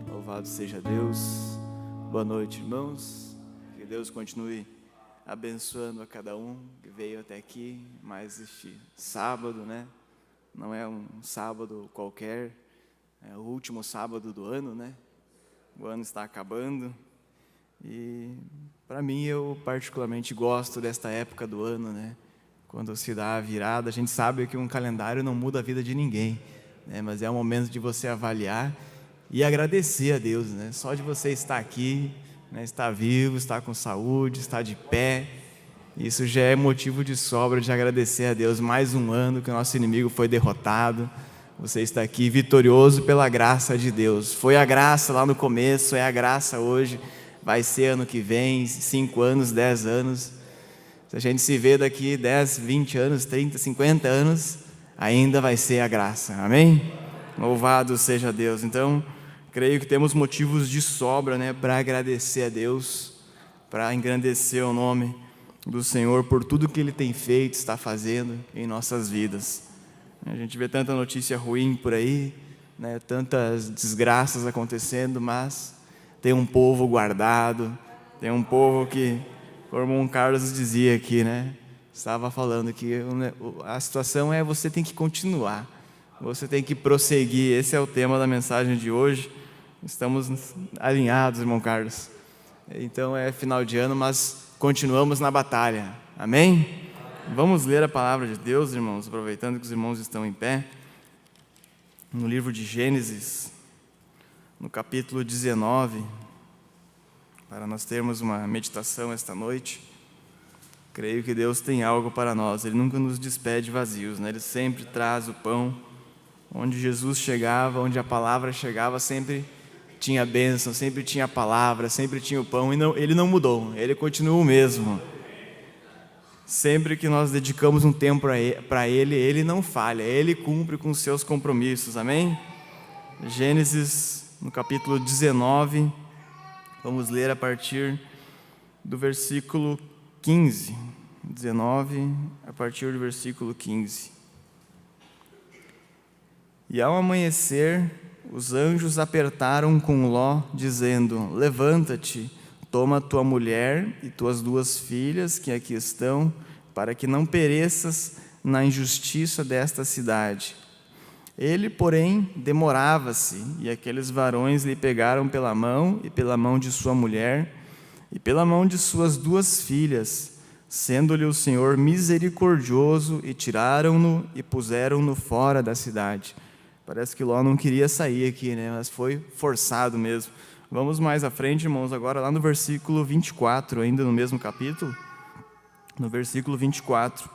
Louvado seja Deus. Boa noite, irmãos. Que Deus continue abençoando a cada um que veio até aqui mais este sábado, né? Não é um sábado qualquer, é o último sábado do ano, né? O ano está acabando e, para mim, eu particularmente gosto desta época do ano, né? Quando se dá a virada, a gente sabe que um calendário não muda a vida de ninguém, né? Mas é o momento de você avaliar e agradecer a Deus, né? Só de você estar aqui, né? Estar vivo, estar com saúde, estar de pé, isso já é motivo de sobra de agradecer a Deus. Mais um ano que o nosso inimigo foi derrotado, você está aqui vitorioso pela graça de Deus. Foi a graça lá no começo, é a graça hoje, vai ser ano que vem, 5 anos, 10 anos. Se a gente se vê daqui 10, 20 anos, 30, 50 anos, ainda vai ser a graça, amém? Louvado seja Deus. Então, creio que temos motivos de sobra, né, para agradecer a Deus, para engrandecer o nome do Senhor por tudo que Ele tem feito, está fazendo em nossas vidas. A gente vê tanta notícia ruim por aí, né, tantas desgraças acontecendo, mas tem um povo guardado, tem um povo que, como o irmão Carlos dizia aqui, né, estava falando que a situação é você tem que continuar, você tem que prosseguir. Esse é o tema da mensagem de hoje. Estamos alinhados, irmão Carlos. Então é final de ano, mas continuamos na batalha. Amém? Vamos ler a palavra de Deus, irmãos, aproveitando que os irmãos estão em pé. No livro de Gênesis, no capítulo 19, para nós termos uma meditação esta noite. Creio que Deus tem algo para nós. Ele nunca nos despede vazios, né? Ele sempre traz o pão. Onde Jesus chegava, onde a palavra chegava, sempre tinha bênção, sempre tinha a palavra, sempre tinha o pão, e ele não mudou, ele continua o mesmo. Sempre que nós dedicamos um tempo para ele, ele não falha, ele cumpre com os seus compromissos, amém? Gênesis, no capítulo 19, vamos ler a partir do versículo 15. 19, a partir do versículo 15. E ao amanhecer, os anjos apertaram com Ló, dizendo: levanta-te, toma tua mulher e tuas 2 filhas que aqui estão, para que não pereças na injustiça desta cidade. Ele, porém, demorava-se, e aqueles varões lhe pegaram pela mão, e pela mão de sua mulher, e pela mão de suas 2 filhas, sendo-lhe o Senhor misericordioso, e tiraram-no e puseram-no fora da cidade. Parece que Ló não queria sair aqui, né? Mas foi forçado mesmo. Vamos mais à frente, irmãos, agora lá no versículo 24, ainda no mesmo capítulo. No versículo 24,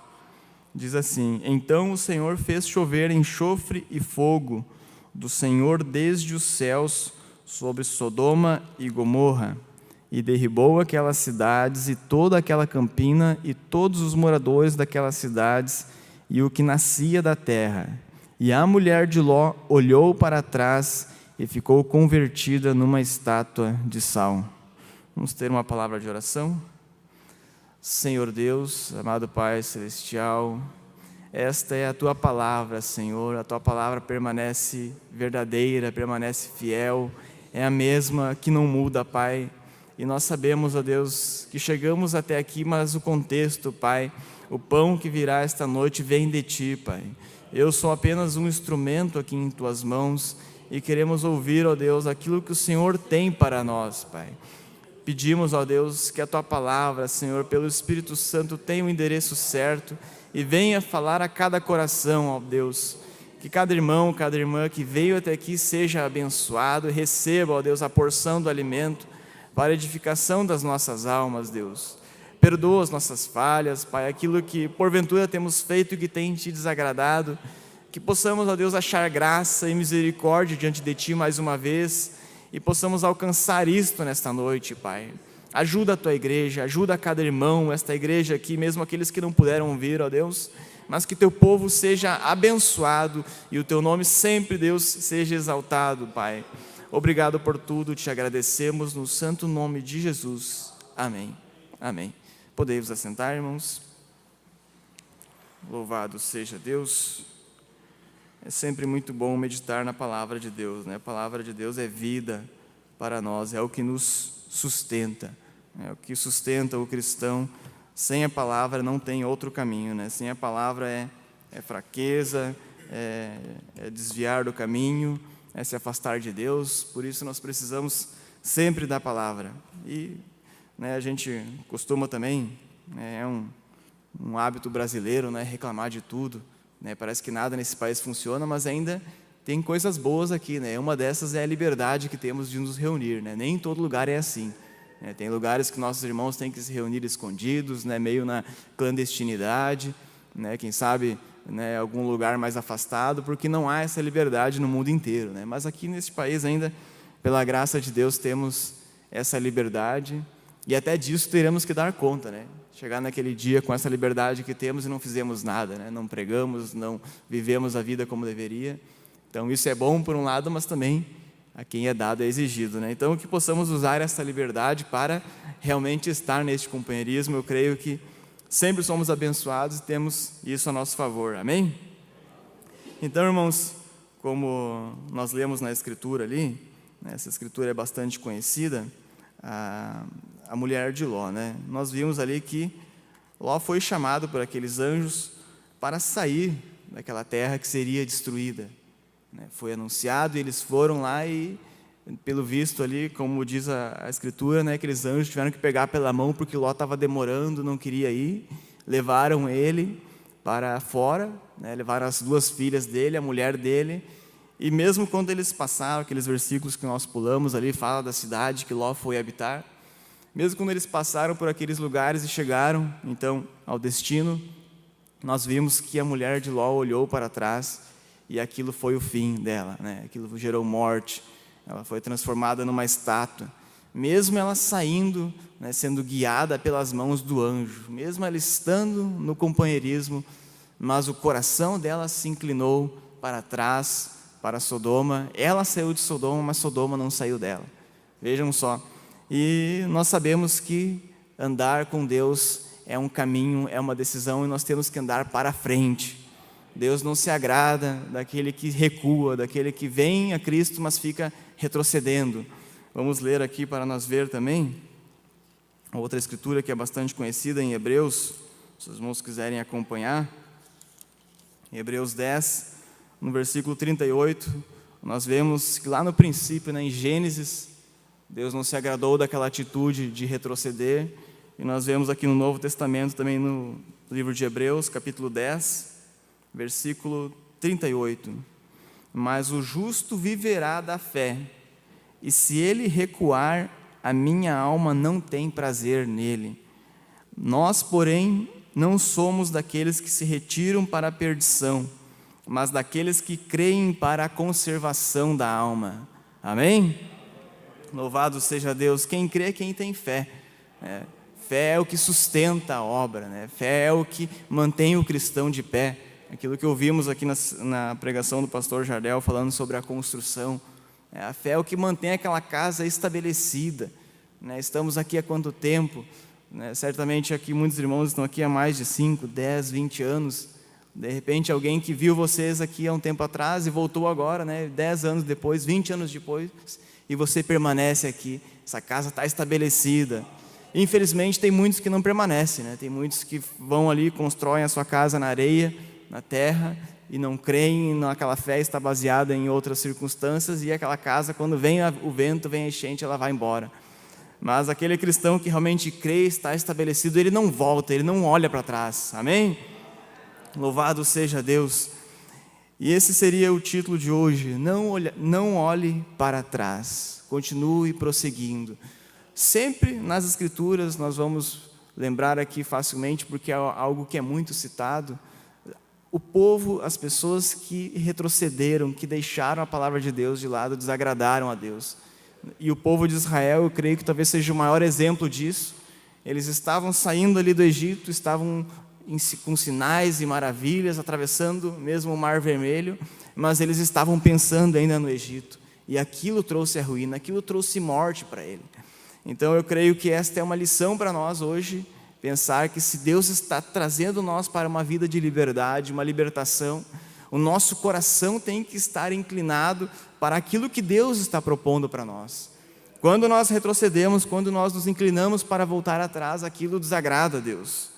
diz assim: então o Senhor fez chover enxofre e fogo do Senhor desde os céus sobre Sodoma e Gomorra, e derribou aquelas cidades e toda aquela campina e todos os moradores daquelas cidades e o que nascia da terra. E a mulher de Ló olhou para trás e ficou convertida numa estátua de sal. Vamos ter uma palavra de oração? Senhor Deus, amado Pai Celestial, esta é a Tua palavra, Senhor. A Tua palavra permanece verdadeira, permanece fiel, é a mesma que não muda, Pai. E nós sabemos, ó Deus, que chegamos até aqui, mas o contexto, Pai, o pão que virá esta noite vem de Ti, Pai. Eu sou apenas um instrumento aqui em Tuas mãos e queremos ouvir, ó Deus, aquilo que o Senhor tem para nós, Pai. Pedimos, ó Deus, que a Tua palavra, Senhor, pelo Espírito Santo, tenha o endereço certo e venha falar a cada coração, ó Deus. Que cada irmão, cada irmã que veio até aqui seja abençoado e receba, ó Deus, a porção do alimento para a edificação das nossas almas, Deus. Perdoa as nossas falhas, Pai, aquilo que porventura temos feito e que tem Te desagradado, que possamos, ó Deus, achar graça e misericórdia diante de Ti mais uma vez e possamos alcançar isto nesta noite, Pai. Ajuda a Tua igreja, ajuda a cada irmão, esta igreja aqui, mesmo aqueles que não puderam vir, ó Deus, mas que Teu povo seja abençoado e o Teu nome sempre, Deus, seja exaltado, Pai. Obrigado por tudo, te agradecemos no santo nome de Jesus. Amém. Amém. Podemos assentar, irmãos. Louvado seja Deus. É sempre muito bom meditar na palavra de Deus, né? A palavra de Deus é vida para nós, é o que nos sustenta, é o que sustenta o cristão. Sem a palavra não tem outro caminho, né? Sem a palavra é fraqueza, é desviar do caminho, é se afastar de Deus. Por isso nós precisamos sempre da palavra. E, né, a gente costuma também, né, é um hábito brasileiro, né, reclamar de tudo, né? Parece que nada nesse país funciona, mas ainda tem coisas boas aqui, né? Uma dessas é a liberdade que temos de nos reunir, né? Nem em todo lugar é assim, né? Tem lugares que nossos irmãos têm que se reunir escondidos, né, meio na clandestinidade, né? Quem sabe, né, algum lugar mais afastado, porque não há essa liberdade no mundo inteiro, né? Mas aqui nesse país ainda, pela graça de Deus, temos essa liberdade, e até disso teremos que dar conta, né? Chegar naquele dia com essa liberdade que temos e não fizemos nada, né? Não pregamos, não vivemos a vida como deveria. Então isso é bom por um lado, mas também a quem é dado é exigido, né? Então que possamos usar essa liberdade para realmente estar neste companheirismo. Eu creio que sempre somos abençoados e temos isso a nosso favor, amém? Então, irmãos, como nós lemos na Escritura ali, né, essa Escritura é bastante conhecida, a mulher de Ló, né? Nós vimos ali que Ló foi chamado por aqueles anjos para sair daquela terra que seria destruída, né? Foi anunciado e eles foram lá e, pelo visto ali, como diz a Escritura, né, aqueles anjos tiveram que pegar pela mão porque Ló estava demorando, não queria ir, levaram ele para fora, né, levaram as 2 filhas dele, a mulher dele, e mesmo quando eles passaram, aqueles versículos que nós pulamos ali, fala da cidade que Ló foi habitar, mesmo quando eles passaram por aqueles lugares e chegaram, então, ao destino, nós vimos que a mulher de Ló olhou para trás e aquilo foi o fim dela, né? Aquilo gerou morte, ela foi transformada numa estátua. Mesmo ela saindo, né, sendo guiada pelas mãos do anjo, mesmo ela estando no companheirismo, mas o coração dela se inclinou para trás, para Sodoma. Ela saiu de Sodoma, mas Sodoma não saiu dela. Vejam só. E nós sabemos que andar com Deus é um caminho, é uma decisão, e nós temos que andar para frente. Deus não se agrada daquele que recua, daquele que vem a Cristo, mas fica retrocedendo. Vamos ler aqui para nós ver também outra escritura que é bastante conhecida em Hebreus, se os irmãos quiserem acompanhar. Em Hebreus 10, no versículo 38, nós vemos que lá no princípio, né, em Gênesis, Deus não se agradou daquela atitude de retroceder, e nós vemos aqui no Novo Testamento, também no livro de Hebreus, capítulo 10, versículo 38. Mas o justo viverá da fé, e se ele recuar, a minha alma não tem prazer nele. Nós, porém, não somos daqueles que se retiram para a perdição, mas daqueles que creem para a conservação da alma. Amém? Louvado seja Deus. Quem crê é quem tem fé. Fé é o que sustenta a obra, né? Fé é o que mantém o cristão de pé. Aquilo que ouvimos aqui na pregação do pastor Jardel, falando sobre a construção. A fé é o que mantém aquela casa estabelecida, né? Estamos aqui há quanto tempo? Né? Certamente aqui muitos irmãos estão aqui há mais de 5, 10, 20 anos. De repente alguém que viu vocês aqui há um tempo atrás e voltou agora, né? 10 anos depois, 20 anos depois, e você permanece aqui. Essa casa está estabelecida. Infelizmente tem muitos que não permanecem, né? Tem muitos que vão ali, constroem a sua casa na areia, na terra, e não creem naquela fé, está baseada em outras circunstâncias, e aquela casa, quando vem o vento, vem a enchente, ela vai embora. Mas aquele cristão que realmente crê, está estabelecido, ele não volta, ele não olha para trás. Amém? Louvado seja Deus. E esse seria o título de hoje: não olhe para trás, continue prosseguindo. Sempre nas Escrituras, nós vamos lembrar aqui facilmente, porque é algo que é muito citado, o povo, as pessoas que retrocederam, que deixaram a palavra de Deus de lado, desagradaram a Deus. E o povo de Israel, eu creio que talvez seja o maior exemplo disso. Eles estavam saindo ali do Egito, estavam com sinais e maravilhas, atravessando mesmo o Mar Vermelho, mas eles estavam pensando ainda no Egito. E aquilo trouxe a ruína, aquilo trouxe morte para ele. Então eu creio que esta é uma lição para nós hoje, pensar que se Deus está trazendo nós para uma vida de liberdade, uma libertação, o nosso coração tem que estar inclinado para aquilo que Deus está propondo para nós. Quando nós retrocedemos, quando nós nos inclinamos para voltar atrás, aquilo desagrada a Deus.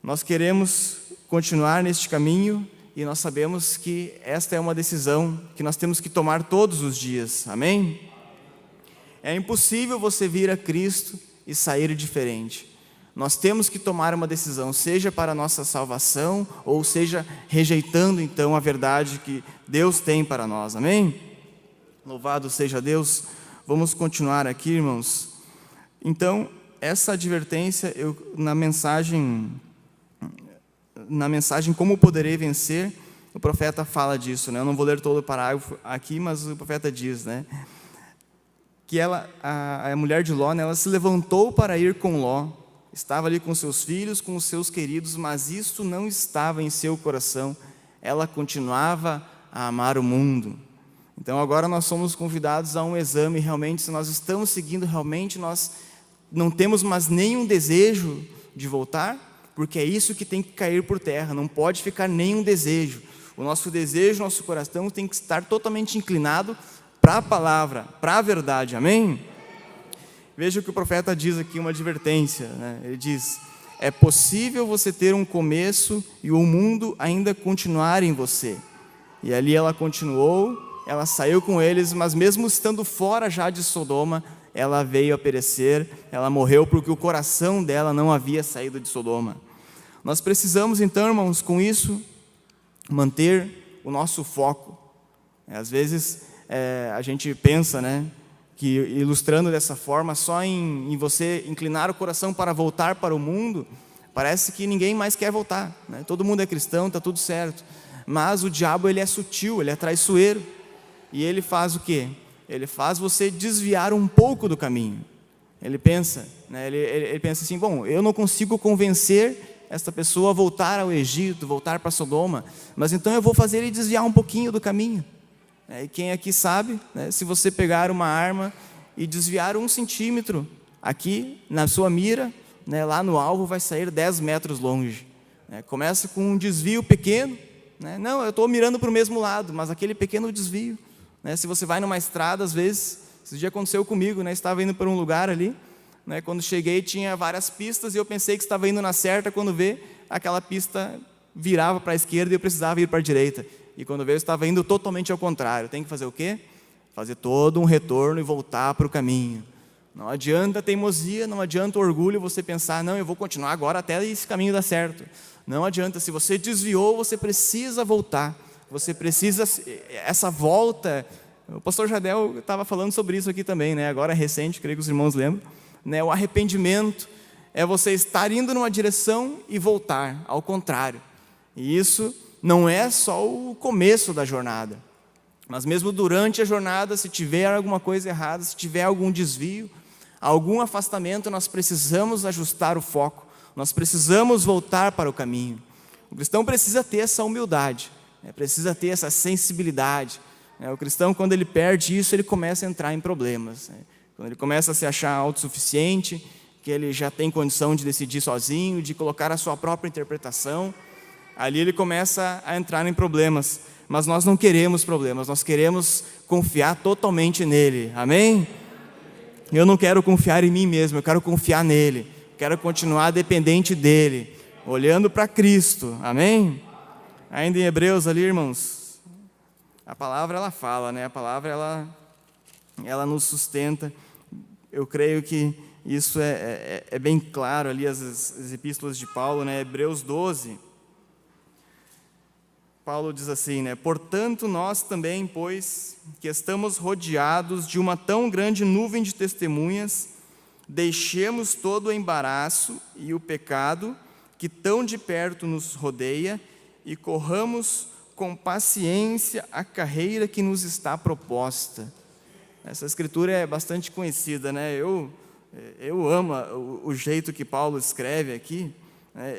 Nós queremos continuar neste caminho e nós sabemos que esta é uma decisão que nós temos que tomar todos os dias. Amém? É impossível você vir a Cristo e sair diferente. Nós temos que tomar uma decisão, seja para a nossa salvação, ou seja, rejeitando então a verdade que Deus tem para nós. Amém? Louvado seja Deus. Vamos continuar aqui, irmãos. Então, essa advertência, na mensagem Como Poderei Vencer, o profeta fala disso, né? Eu não vou ler todo o parágrafo aqui, mas o profeta diz, né? Que a mulher de Ló, né, ela se levantou para ir com Ló, estava ali com seus filhos, com os seus queridos, mas isto não estava em seu coração, ela continuava a amar o mundo. Então agora nós somos convidados a um exame, realmente, se nós estamos seguindo, realmente nós não temos mais nenhum desejo de voltar, porque é isso que tem que cair por terra, não pode ficar nenhum desejo. O nosso desejo, nosso coração tem que estar totalmente inclinado para a palavra, para a verdade, amém? Veja o que o profeta diz aqui, uma advertência, né? Ele diz: é possível você ter um começo e o mundo ainda continuar em você. E ali ela continuou, ela saiu com eles, mas mesmo estando fora já de Sodoma, ela veio a perecer, ela morreu porque o coração dela não havia saído de Sodoma. Nós precisamos então, irmãos, com isso, manter o nosso foco. Às vezes a gente pensa, né, que ilustrando dessa forma, só em você inclinar o coração para voltar para o mundo, parece que ninguém mais quer voltar, né? Todo mundo é cristão, está tudo certo. Mas o diabo, ele é sutil, ele é traiçoeiro. E ele faz o quê? Ele faz você desviar um pouco do caminho. Ele pensa, né? Ele pensa assim, bom, eu não consigo convencer esta pessoa a voltar ao Egito, voltar para Sodoma, mas então eu vou fazer ele desviar um pouquinho do caminho. E quem aqui sabe, né, se você pegar uma arma e desviar 1 centímetro aqui na sua mira, né, lá no alvo vai sair 10 metros longe. Começa com um desvio pequeno, né? Não, eu estou mirando para o mesmo lado, mas aquele pequeno desvio, né? Se você vai numa estrada, às vezes, esse dia aconteceu comigo, né? Estava indo para um lugar ali, né? Quando cheguei tinha várias pistas e eu pensei que estava indo na certa, quando vê, aquela pista virava para a esquerda e eu precisava ir para a direita. E quando veio, eu estava indo totalmente ao contrário. Tem que fazer o quê? Fazer todo um retorno e voltar para o caminho. Não adianta teimosia, não adianta orgulho você pensar, não, eu vou continuar agora até esse caminho dar certo. Não adianta, se você desviou, você precisa voltar. Você precisa, essa volta, o pastor Jadel estava falando sobre isso aqui também, né? Agora recente, creio que os irmãos lembram, né? O arrependimento é você estar indo numa direção e voltar, ao contrário. E isso não é só o começo da jornada, mas mesmo durante a jornada, se tiver alguma coisa errada, se tiver algum desvio, algum afastamento, nós precisamos ajustar o foco, nós precisamos voltar para o caminho. O cristão precisa ter essa humildade, precisa ter essa sensibilidade. O cristão, quando ele perde isso, ele começa a entrar em problemas. Quando ele começa a se achar autossuficiente, que ele já tem condição de decidir sozinho, de colocar a sua própria interpretação, ali ele começa a entrar em problemas. Mas nós não queremos problemas, nós queremos confiar totalmente nele. Amém? Eu não quero confiar em mim mesmo, eu quero confiar nele. Quero continuar dependente dele, olhando para Cristo. Amém? Ainda em Hebreus ali, irmãos, a palavra ela fala, né? A palavra ela nos sustenta. Eu creio que isso é bem claro ali, as epístolas de Paulo, né? Hebreus 12. Paulo diz assim, né? Portanto, nós também, pois, que estamos rodeados de uma tão grande nuvem de testemunhas, deixemos todo o embaraço e o pecado que tão de perto nos rodeia e corramos com paciência a carreira que nos está proposta. Essa escritura é bastante conhecida, né? Eu amo o jeito que Paulo escreve aqui.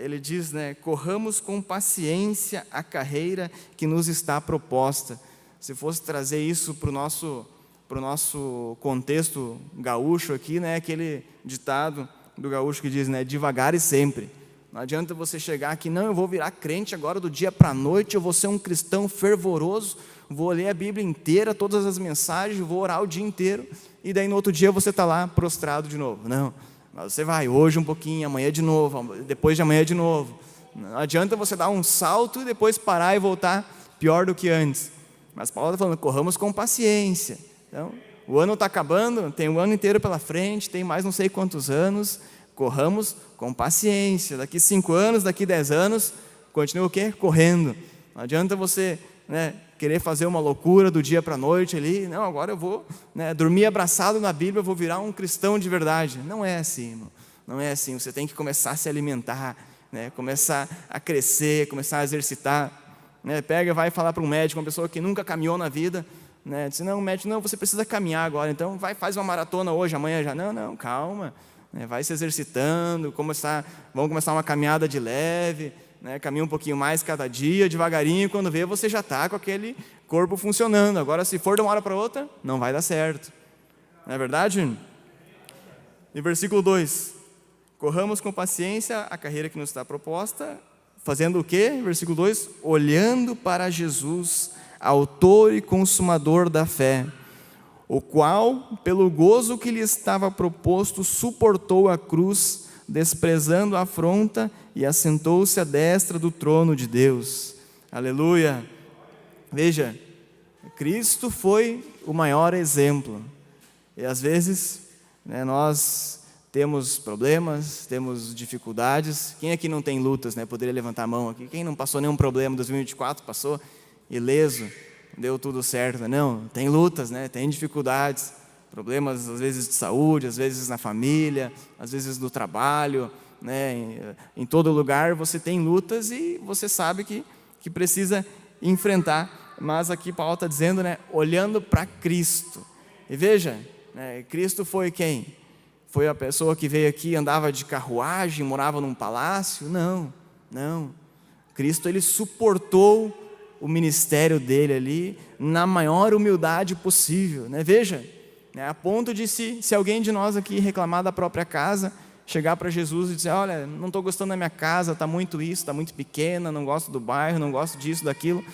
Ele diz, né, corramos com paciência a carreira que nos está proposta. se fosse trazer isso para o nosso contexto gaúcho aqui, né, aquele ditado do gaúcho que diz, né, devagar e sempre. Não adianta você chegar aqui, não, eu vou virar crente agora do dia para a noite, eu vou ser um cristão fervoroso, vou ler a Bíblia inteira, todas as mensagens, vou orar o dia inteiro, e daí no outro dia você está lá prostrado de novo. Não, mas você vai hoje um pouquinho, amanhã de novo, depois de amanhã de novo. Não adianta você dar um salto e depois parar e voltar pior do que antes. Mas Paulo está falando, corramos com paciência. Então, o ano está acabando, tem um ano inteiro pela frente, tem mais não sei quantos anos, corramos com paciência. Daqui 5 anos, daqui 10 anos, continua o quê? Correndo. Não adianta você, né, querer fazer uma loucura do dia para a noite ali. Não, agora eu vou, né, dormir abraçado na Bíblia, eu vou virar um cristão de verdade. Não é assim, irmão. Não é assim. Você tem que começar a se alimentar, né, começar a crescer, começar a exercitar. Né, pega e vai falar para um médico, uma pessoa que nunca caminhou na vida, né, diz, não, médico, não, você precisa caminhar agora, então vai, faz uma maratona hoje, amanhã já. Não, calma. Vai se exercitando, vamos começar uma caminhada de leve, né, caminha um pouquinho mais cada dia, devagarinho, quando vê você já está com aquele corpo funcionando. Agora, se for de uma hora para outra, não vai dar certo. Não é verdade? E versículo 2, corramos com paciência a carreira que nos está proposta, fazendo o quê? Versículo 2, olhando para Jesus, autor e consumador da fé, o qual, pelo gozo que lhe estava proposto, suportou a cruz, desprezando a afronta, e assentou-se à destra do trono de Deus. Aleluia! Veja, Cristo foi o maior exemplo. E às vezes, né, nós temos problemas, temos dificuldades. Quem aqui não tem lutas, né? Poderia levantar a mão aqui. Quem não passou nenhum problema em 2024, passou ileso, deu tudo certo, não, tem lutas, né? Tem dificuldades, problemas às vezes de saúde, às vezes na família, às vezes no trabalho, né? Em todo lugar você tem lutas e você sabe que precisa enfrentar, mas aqui Paulo está dizendo, né, olhando para Cristo. E veja, né, Cristo foi quem? Foi a pessoa que veio aqui, andava de carruagem, morava num palácio? Não. Cristo, ele suportou o ministério dele ali, na maior humildade possível, né? Veja, né, a ponto de se alguém de nós aqui reclamar da própria casa, chegar para Jesus e dizer, olha, não estou gostando da minha casa, está muito isso, está muito pequena, não gosto do bairro, não gosto disso, daquilo,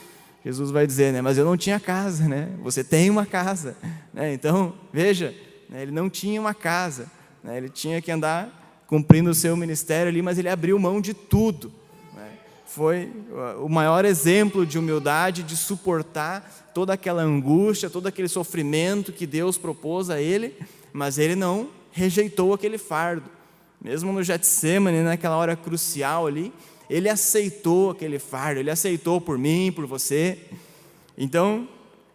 Jesus vai dizer, né, mas eu não tinha casa, né? Você tem uma casa, né? Então, veja, né, ele não tinha uma casa, né? Ele tinha que andar cumprindo o seu ministério ali, mas ele abriu mão de tudo. Foi o maior exemplo de humildade, de suportar toda aquela angústia, todo aquele sofrimento que Deus propôs a ele, mas ele não rejeitou aquele fardo. Mesmo no Getsêmani, naquela hora crucial ali, ele aceitou aquele fardo, ele aceitou por mim, por você. Então,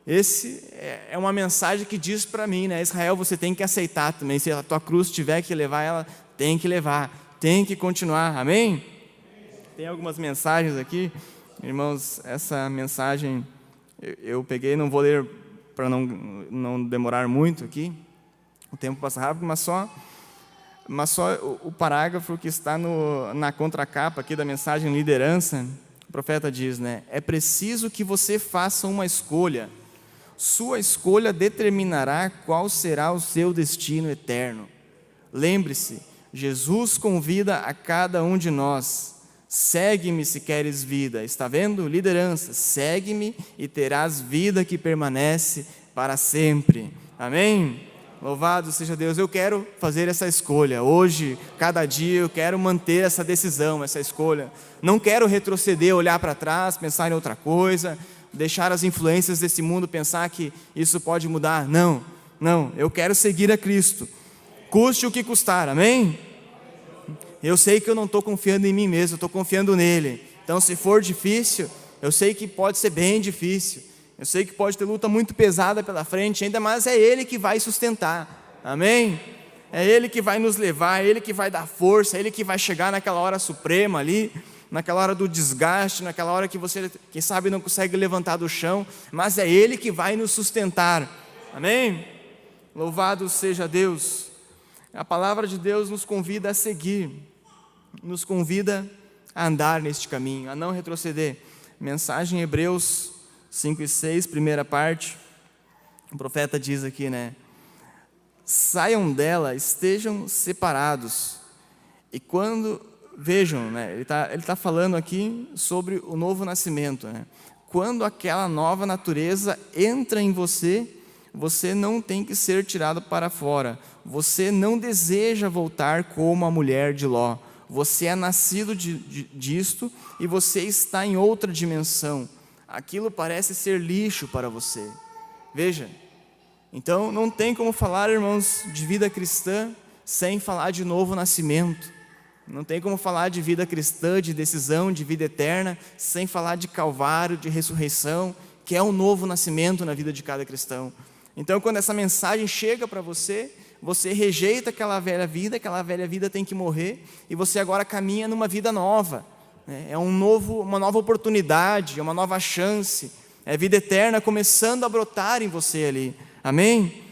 esse é uma mensagem que diz para mim, né? Israel, você tem que aceitar também, se a tua cruz tiver que levar, ela tem que levar, tem que continuar, amém? Tem algumas mensagens aqui, irmãos, essa mensagem eu peguei, não vou ler para não demorar muito aqui, o tempo passa rápido, mas só o parágrafo que está na contracapa aqui da mensagem liderança, o profeta diz, né, é preciso que você faça uma escolha, sua escolha determinará qual será o seu destino eterno. Lembre-se, Jesus convida a cada um de nós, segue-me se queres vida. Está vendo? Liderança. Segue-me e terás vida que permanece para sempre. Amém? Louvado seja Deus. Eu quero fazer essa escolha. Hoje, cada dia, eu quero manter essa decisão, essa escolha. Não quero retroceder, olhar para trás, pensar em outra coisa, deixar as influências desse mundo, pensar que isso pode mudar. Não. Eu quero seguir a Cristo. Custe o que custar. Amém? Eu sei que eu não estou confiando em mim mesmo, eu estou confiando nele. Então, se for difícil, eu sei que pode ser bem difícil. Eu sei que pode ter luta muito pesada pela frente, ainda mais é ele que vai sustentar. Amém? É ele que vai nos levar, é ele que vai dar força, é ele que vai chegar naquela hora suprema ali, naquela hora do desgaste, naquela hora que você, quem sabe, não consegue levantar do chão, mas é ele que vai nos sustentar. Amém? Louvado seja Deus. A palavra de Deus nos convida a seguir, nos convida a andar neste caminho, a não retroceder. Mensagem em Hebreus 5 e 6, primeira parte, o profeta diz aqui, né? Saiam dela, estejam separados. E quando, vejam, né? Ele tá falando aqui sobre o novo nascimento, né? Quando aquela nova natureza entra em você, você não tem que ser tirado para fora. Você não deseja voltar como a mulher de Ló. Você é nascido disto e você está em outra dimensão. Aquilo parece ser lixo para você. Veja, então não tem como falar, irmãos, de vida cristã sem falar de novo nascimento. Não tem como falar de vida cristã, de decisão, de vida eterna, sem falar de Calvário, de ressurreição, que é um novo nascimento na vida de cada cristão. Então, quando essa mensagem chega para você, você rejeita aquela velha vida tem que morrer, e você agora caminha numa vida nova. É uma nova oportunidade, é uma nova chance, é vida eterna começando a brotar em você ali. Amém?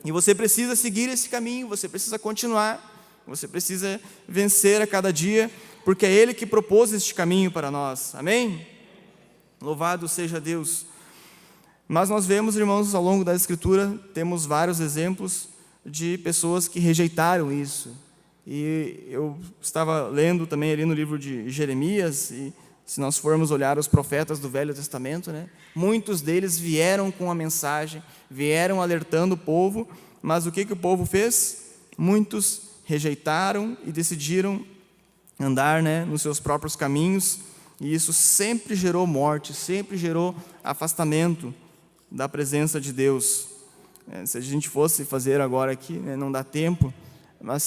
E você precisa seguir esse caminho, você precisa continuar, você precisa vencer a cada dia, porque é Ele que propôs este caminho para nós. Amém? Louvado seja Deus. Mas nós vemos, irmãos, ao longo da Escritura, temos vários exemplos de pessoas que rejeitaram isso. E eu estava lendo também ali no livro de Jeremias, e se nós formos olhar os profetas do Velho Testamento, né, muitos deles vieram com a mensagem, vieram alertando o povo, mas o que o povo fez? Muitos rejeitaram e decidiram andar, né, nos seus próprios caminhos, e isso sempre gerou morte, sempre gerou afastamento da presença de Deus. Se a gente fosse fazer agora aqui, né, não dá tempo, mas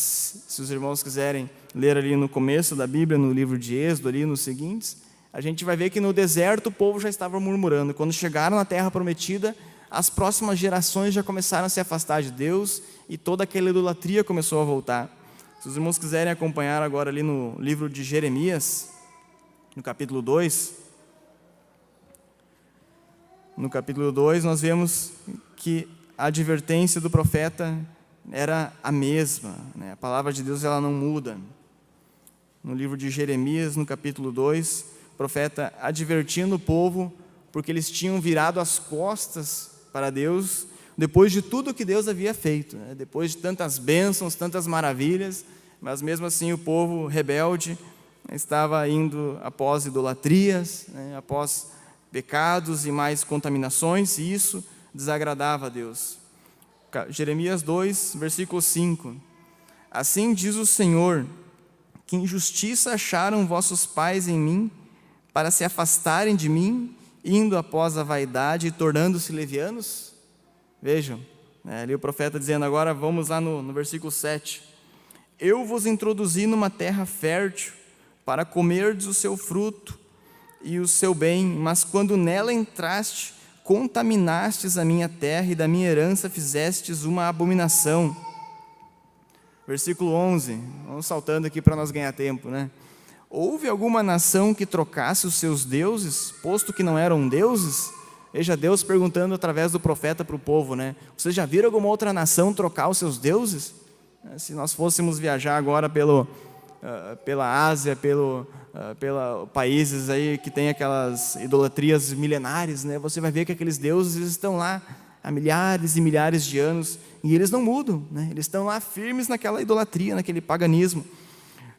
se os irmãos quiserem ler ali no começo da Bíblia, no livro de Êxodo, ali nos seguintes, a gente vai ver que no deserto o povo já estava murmurando. Quando chegaram na terra prometida, as próximas gerações já começaram a se afastar de Deus e toda aquela idolatria começou a voltar. Se os irmãos quiserem acompanhar agora ali no livro de Jeremias, no capítulo 2, no capítulo 2 nós vemos que a advertência do profeta era a mesma, né? A palavra de Deus ela não muda. No livro de Jeremias, no capítulo 2, o profeta advertindo o povo, porque eles tinham virado as costas para Deus, depois de tudo que Deus havia feito, né? Depois de tantas bênçãos, tantas maravilhas, mas mesmo assim o povo rebelde estava indo após idolatrias, né? Após pecados e mais contaminações, e isso desagradava a Deus. Jeremias 2, versículo 5. Assim diz o Senhor, que injustiça acharam vossos pais em mim, para se afastarem de mim, indo após a vaidade e tornando-se levianos? Vejam, ali o profeta dizendo agora, vamos lá no versículo 7. Eu vos introduzi numa terra fértil, para comerdes o seu fruto e o seu bem, mas quando nela entraste, contaminastes a minha terra e da minha herança fizestes uma abominação. Versículo 11, vamos saltando aqui para nós ganhar tempo, né? Houve alguma nação que trocasse os seus deuses, posto que não eram deuses? Veja Deus perguntando através do profeta para o povo, né? Vocês já viram alguma outra nação trocar os seus deuses? Se nós fôssemos viajar agora pela Ásia, pelos países aí que tem aquelas idolatrias milenares, né? Você vai ver que aqueles deuses estão lá há milhares e milhares de anos e eles não mudam, né? Eles estão lá firmes naquela idolatria, naquele paganismo.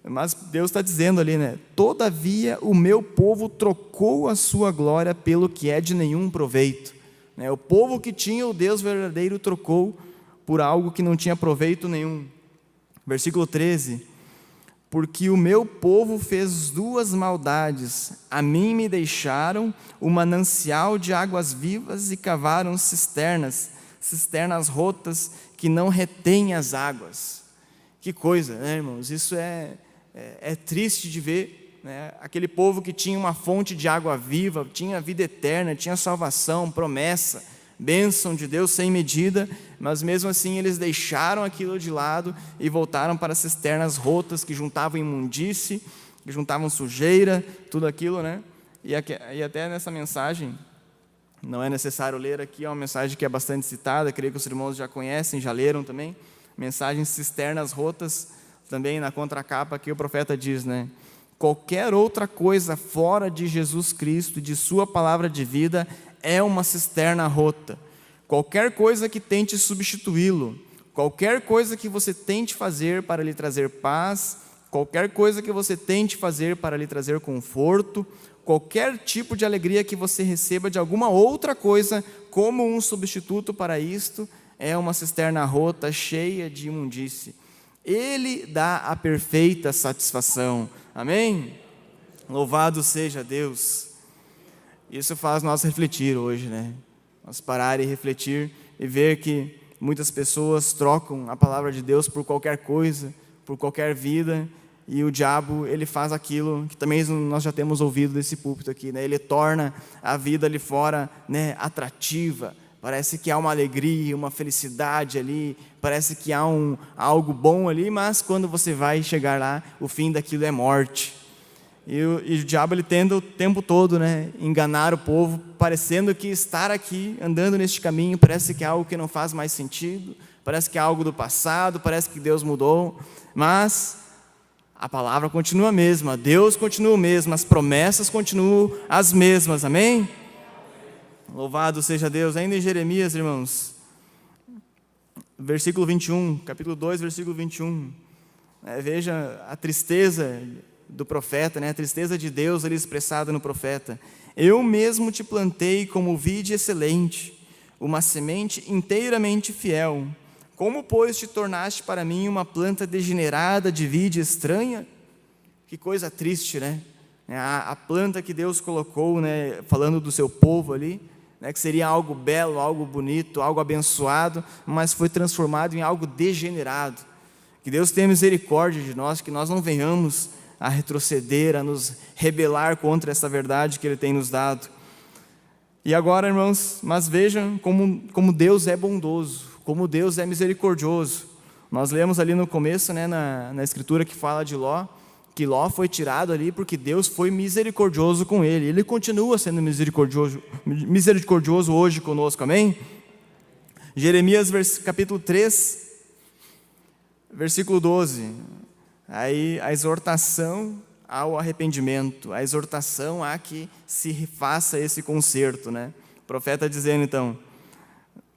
Mas Deus está dizendo ali, né? Todavia o meu povo trocou a sua glória pelo que é de nenhum proveito. O povo que tinha o Deus verdadeiro trocou por algo que não tinha proveito nenhum. Versículo 13. Porque o meu povo fez duas maldades, a mim me deixaram o manancial de águas vivas e cavaram cisternas rotas que não retêm as águas. Que coisa, né, irmãos? Isso é triste de ver, né? Aquele povo que tinha uma fonte de água viva, tinha vida eterna, tinha salvação, promessa, bênção de Deus sem medida, mas mesmo assim eles deixaram aquilo de lado e voltaram para cisternas rotas que juntavam imundície, que juntavam sujeira, tudo aquilo, né? E até nessa mensagem, não é necessário ler aqui, é uma mensagem que é bastante citada, creio que os irmãos já conhecem, já leram também, mensagem cisternas rotas, também na contracapa aqui o profeta diz, né? Qualquer outra coisa fora de Jesus Cristo e de sua palavra de vida é uma cisterna rota. Qualquer coisa que tente substituí-lo, qualquer coisa que você tente fazer para lhe trazer paz, qualquer coisa que você tente fazer para lhe trazer conforto, qualquer tipo de alegria que você receba de alguma outra coisa como um substituto para isto, é uma cisterna rota, cheia de imundície. Ele dá a perfeita satisfação. Amém? Louvado seja Deus. Isso faz nós refletir hoje, né? Nós parar e refletir e ver que muitas pessoas trocam a palavra de Deus por qualquer coisa, por qualquer vida, e o diabo, ele faz aquilo que também nós já temos ouvido desse púlpito aqui, né? Ele torna a vida ali fora, né, atrativa. Parece que há uma alegria, uma felicidade ali, parece que há algo bom ali, mas quando você vai chegar lá, o fim daquilo é morte. E o diabo, ele tenta o tempo todo, né, enganar o povo, parecendo que estar aqui, andando neste caminho, parece que é algo que não faz mais sentido, parece que é algo do passado, parece que Deus mudou, mas a palavra continua a mesma, Deus continua o mesmo, as promessas continuam as mesmas, amém? Louvado seja Deus. Ainda em Jeremias, irmãos, versículo 21, capítulo 2, versículo 21, veja a tristeza do profeta, né? A tristeza de Deus ali expressada no profeta. Eu mesmo te plantei como vide excelente, uma semente inteiramente fiel. Como, pois, te tornaste para mim uma planta degenerada de vide estranha? Que coisa triste, né? A planta que Deus colocou, né, falando do seu povo ali, né, que seria algo belo, algo bonito, algo abençoado, mas foi transformado em algo degenerado. Que Deus tenha misericórdia de nós, que nós não venhamos a retroceder, a nos rebelar contra essa verdade que Ele tem nos dado. E agora, irmãos, mas vejam como Deus é bondoso, como Deus é misericordioso. Nós lemos ali no começo, né, na escritura que fala de Ló, que Ló foi tirado ali porque Deus foi misericordioso com ele. Ele continua sendo misericordioso hoje conosco, amém? Jeremias capítulo 3, versículo 12. Aí a exortação ao arrependimento, a exortação a que se faça esse conserto, né? O profeta dizendo então: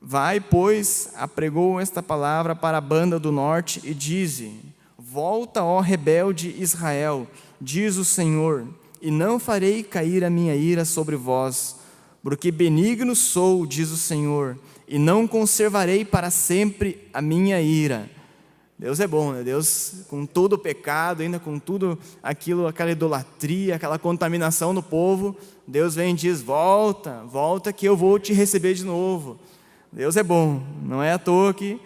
vai, pois, apregou esta palavra para a banda do norte e dize: volta, ó rebelde Israel, diz o Senhor, e não farei cair a minha ira sobre vós, porque benigno sou, diz o Senhor, e não conservarei para sempre a minha ira. Deus é bom, né? Deus, com todo o pecado, ainda com tudo aquilo, aquela idolatria, aquela contaminação no povo, Deus vem e diz: volta, volta que eu vou te receber de novo. Deus é bom, não é à toa que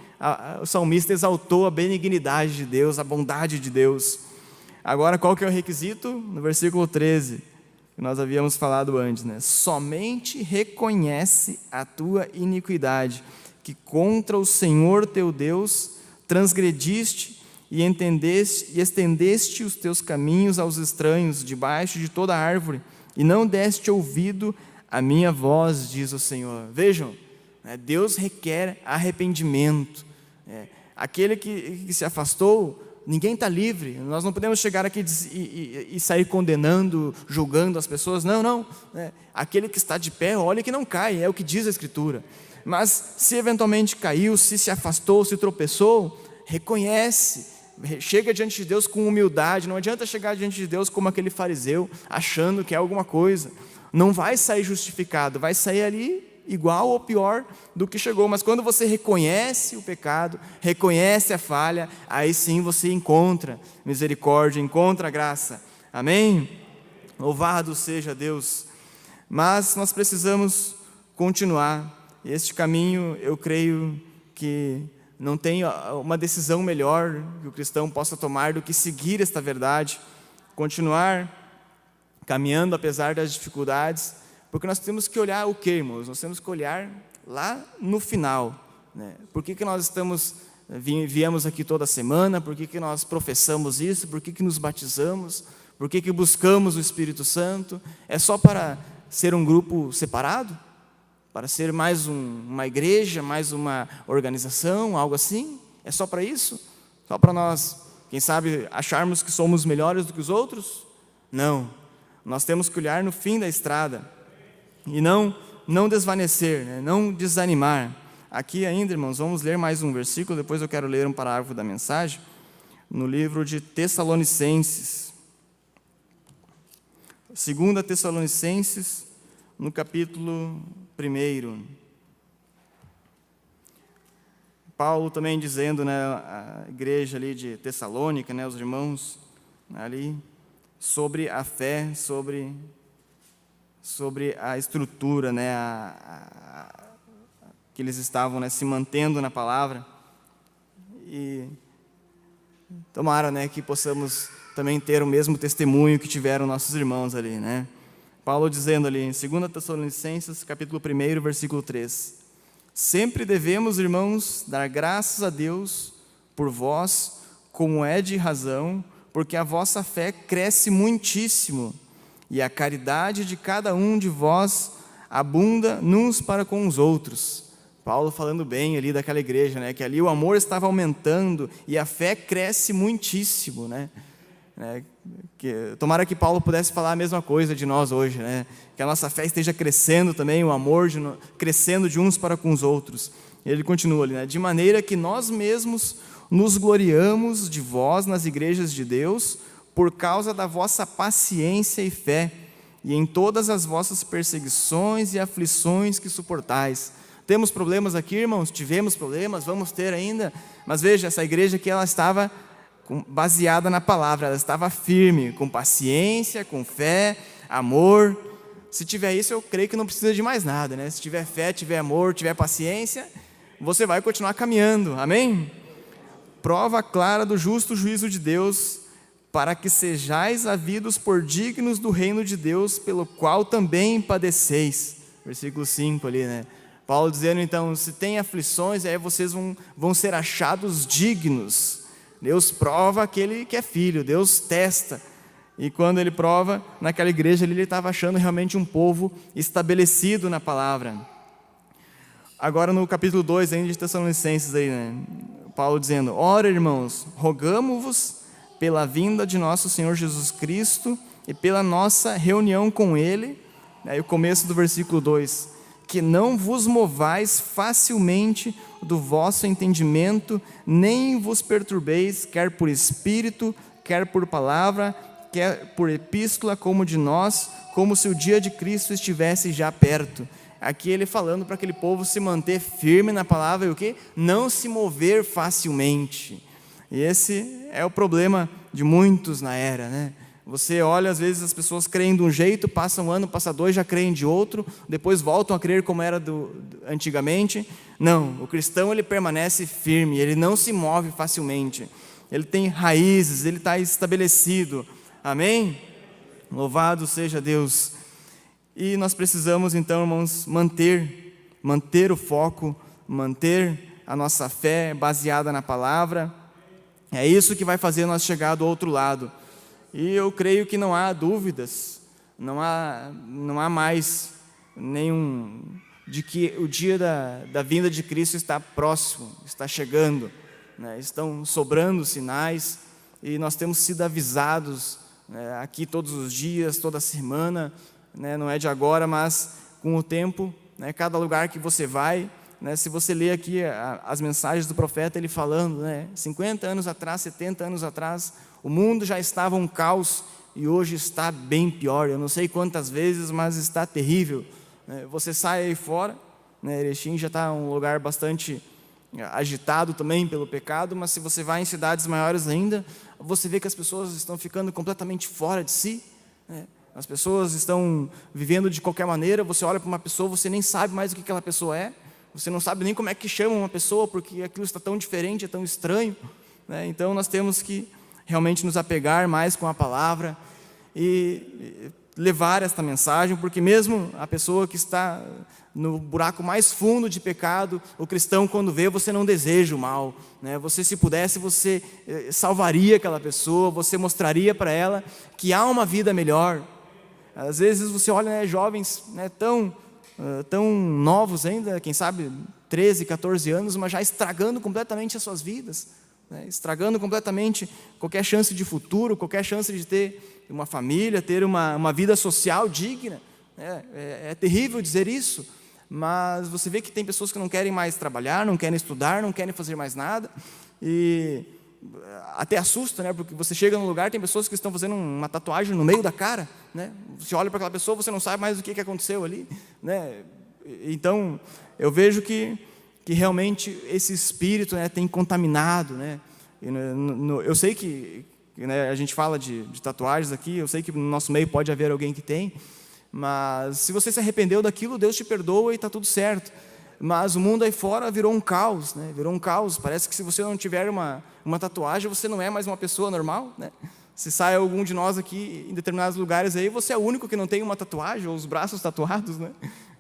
o salmista exaltou a benignidade de Deus, a bondade de Deus. Agora, qual que é o requisito? No versículo 13, que nós havíamos falado antes, né? Somente reconhece a tua iniquidade, que contra o Senhor teu Deus transgrediste e estendeste os teus caminhos aos estranhos, debaixo de toda árvore, e não deste ouvido à minha voz, diz o Senhor. Vejam, Deus requer arrependimento. Aquele que se afastou, ninguém está livre. Nós não podemos chegar aqui e sair condenando, julgando as pessoas. Não. Aquele que está de pé, olha que não cai, é o que diz a Escritura. Mas se eventualmente caiu, se afastou, se tropeçou, reconhece, chega diante de Deus com humildade. Não adianta chegar diante de Deus como aquele fariseu, achando que é alguma coisa. Não vai sair justificado, vai sair ali igual ou pior do que chegou. Mas quando você reconhece o pecado, reconhece a falha, aí sim você encontra misericórdia, encontra graça. Amém? Louvado seja Deus. Mas nós precisamos continuar. Este caminho, eu creio que não tem uma decisão melhor que o cristão possa tomar do que seguir esta verdade, continuar caminhando apesar das dificuldades, porque nós temos que olhar o que, irmãos? Nós temos que olhar lá no final, né? Por que nós viemos aqui toda semana? Por que nós professamos isso? Por que nos batizamos? Por que buscamos o Espírito Santo? É só para ser um grupo separado? Para ser mais uma igreja, mais uma organização, algo assim? É só para isso? Só para nós, quem sabe, acharmos que somos melhores do que os outros? Não. Nós temos que olhar no fim da estrada e não não desvanecer, né? Não desanimar. Aqui ainda, irmãos, vamos ler mais um versículo, depois eu quero ler um parágrafo da mensagem, no livro de Tessalonicenses. 2 Tessalonicenses, no capítulo 1. Paulo também dizendo, né, a igreja ali de Tessalônica, né, os irmãos ali, sobre a fé, sobre a estrutura, né, que eles estavam, né, se mantendo na palavra. E tomara, né, que possamos também ter o mesmo testemunho que tiveram nossos irmãos ali, né? Paulo dizendo ali em 2 Tessalonicenses, capítulo 1, versículo 3: sempre devemos, irmãos, dar graças a Deus por vós, como é de razão, porque a vossa fé cresce muitíssimo, e a caridade de cada um de vós abunda uns para com os outros. Paulo falando bem ali daquela igreja, né? Que ali o amor estava aumentando e a fé cresce muitíssimo, né? Tomara que Paulo pudesse falar a mesma coisa de nós hoje, né? Que a nossa fé esteja crescendo também, o amor crescendo de uns para com os outros. E ele continua ali, né? De maneira que nós mesmos nos gloriamos de vós nas igrejas de Deus, por causa da vossa paciência e fé, e em todas as vossas perseguições e aflições que suportais. Temos problemas aqui, irmãos? Tivemos problemas, vamos ter ainda. Mas veja, essa igreja aqui, ela estava baseada na palavra, ela estava firme, com paciência, com fé, amor. Se tiver isso, eu creio que não precisa de mais nada, né? Se tiver fé, tiver amor, tiver paciência, você vai continuar caminhando, amém? Prova clara do justo juízo de Deus, para que sejais havidos por dignos do reino de Deus, pelo qual também padeceis. Versículo 5 ali, né? Paulo dizendo, então, se tem aflições, aí vocês vão ser achados dignos. Deus prova aquele que é filho, Deus testa. E quando ele prova, naquela igreja ali, ele estava achando realmente um povo estabelecido na palavra. Agora no capítulo 2 ainda de Tessalonicenses, aí, né? Paulo dizendo, ora irmãos, rogamo-vos pela vinda de nosso Senhor Jesus Cristo e pela nossa reunião com Ele, aí o começo do versículo 2, que não vos movais facilmente do vosso entendimento, nem vos perturbeis, quer por espírito, quer por palavra, quer por epístola, como de nós, como se o dia de Cristo estivesse já perto. Aqui ele falando para aquele povo se manter firme na palavra e o quê? Não se mover facilmente. E esse é o problema de muitos na era, né? Você olha, às vezes as pessoas creem de um jeito, passa um ano, passa dois, já creem de outro, depois voltam a crer como era antigamente. Não, o cristão ele permanece firme, ele não se move facilmente. Ele tem raízes, ele está estabelecido. Amém? Louvado seja Deus. E nós precisamos então, irmãos, manter o foco, manter a nossa fé baseada na palavra. É isso que vai fazer nós chegar do outro lado. E eu creio que não há dúvidas, não há mais nenhum, de que o dia da vinda de Cristo está próximo, está chegando, né? Estão sobrando sinais e nós temos sido avisados, né, aqui todos os dias, toda semana, né, não é de agora, mas com o tempo, né, cada lugar que você vai, né, se você ler aqui as mensagens do profeta, ele falando, né, 50 anos atrás, 70 anos atrás, o mundo já estava um caos e hoje está bem pior. Eu não sei quantas vezes, mas está terrível. Você sai aí fora, né, Erechim já está um lugar bastante agitado também pelo pecado, mas se você vai em cidades maiores ainda, você vê que as pessoas estão ficando completamente fora de si, né? As pessoas estão vivendo de qualquer maneira. Você olha para uma pessoa, você nem sabe mais o que aquela pessoa é, você não sabe nem como é que chama uma pessoa, porque aquilo está tão diferente, é tão estranho, né? Então nós temos que realmente nos apegar mais com a palavra e levar esta mensagem, porque mesmo a pessoa que está no buraco mais fundo de pecado, o cristão quando vê, você não deseja o mal, né? Você, se pudesse, você salvaria aquela pessoa, você mostraria para ela que há uma vida melhor. Às vezes você olha, né, jovens, né, tão novos ainda, quem sabe 13, 14 anos, mas já estragando completamente as suas vidas, né, estragando completamente qualquer chance de futuro, qualquer chance de ter uma família, ter uma vida social digna. É terrível dizer isso, Mas você vê que tem pessoas que não querem mais trabalhar, não querem estudar, não querem fazer mais nada, e até assusta, né? Porque você chega num lugar, tem pessoas que estão fazendo uma tatuagem no meio da cara, né? Você olha para aquela pessoa, você não sabe mais o que aconteceu ali, né? Então, eu vejo que realmente esse espírito, né, tem contaminado, né? Eu sei que né, a gente fala de tatuagens aqui, eu sei que no nosso meio pode haver alguém que tem, mas se você se arrependeu daquilo, Deus te perdoa e está tudo certo. Mas o mundo aí fora virou um caos, né? Virou um caos. Parece que se você não tiver uma tatuagem, você não é mais uma pessoa normal, né? Se sai algum de nós aqui em determinados lugares aí, você é o único que não tem uma tatuagem ou os braços tatuados, né?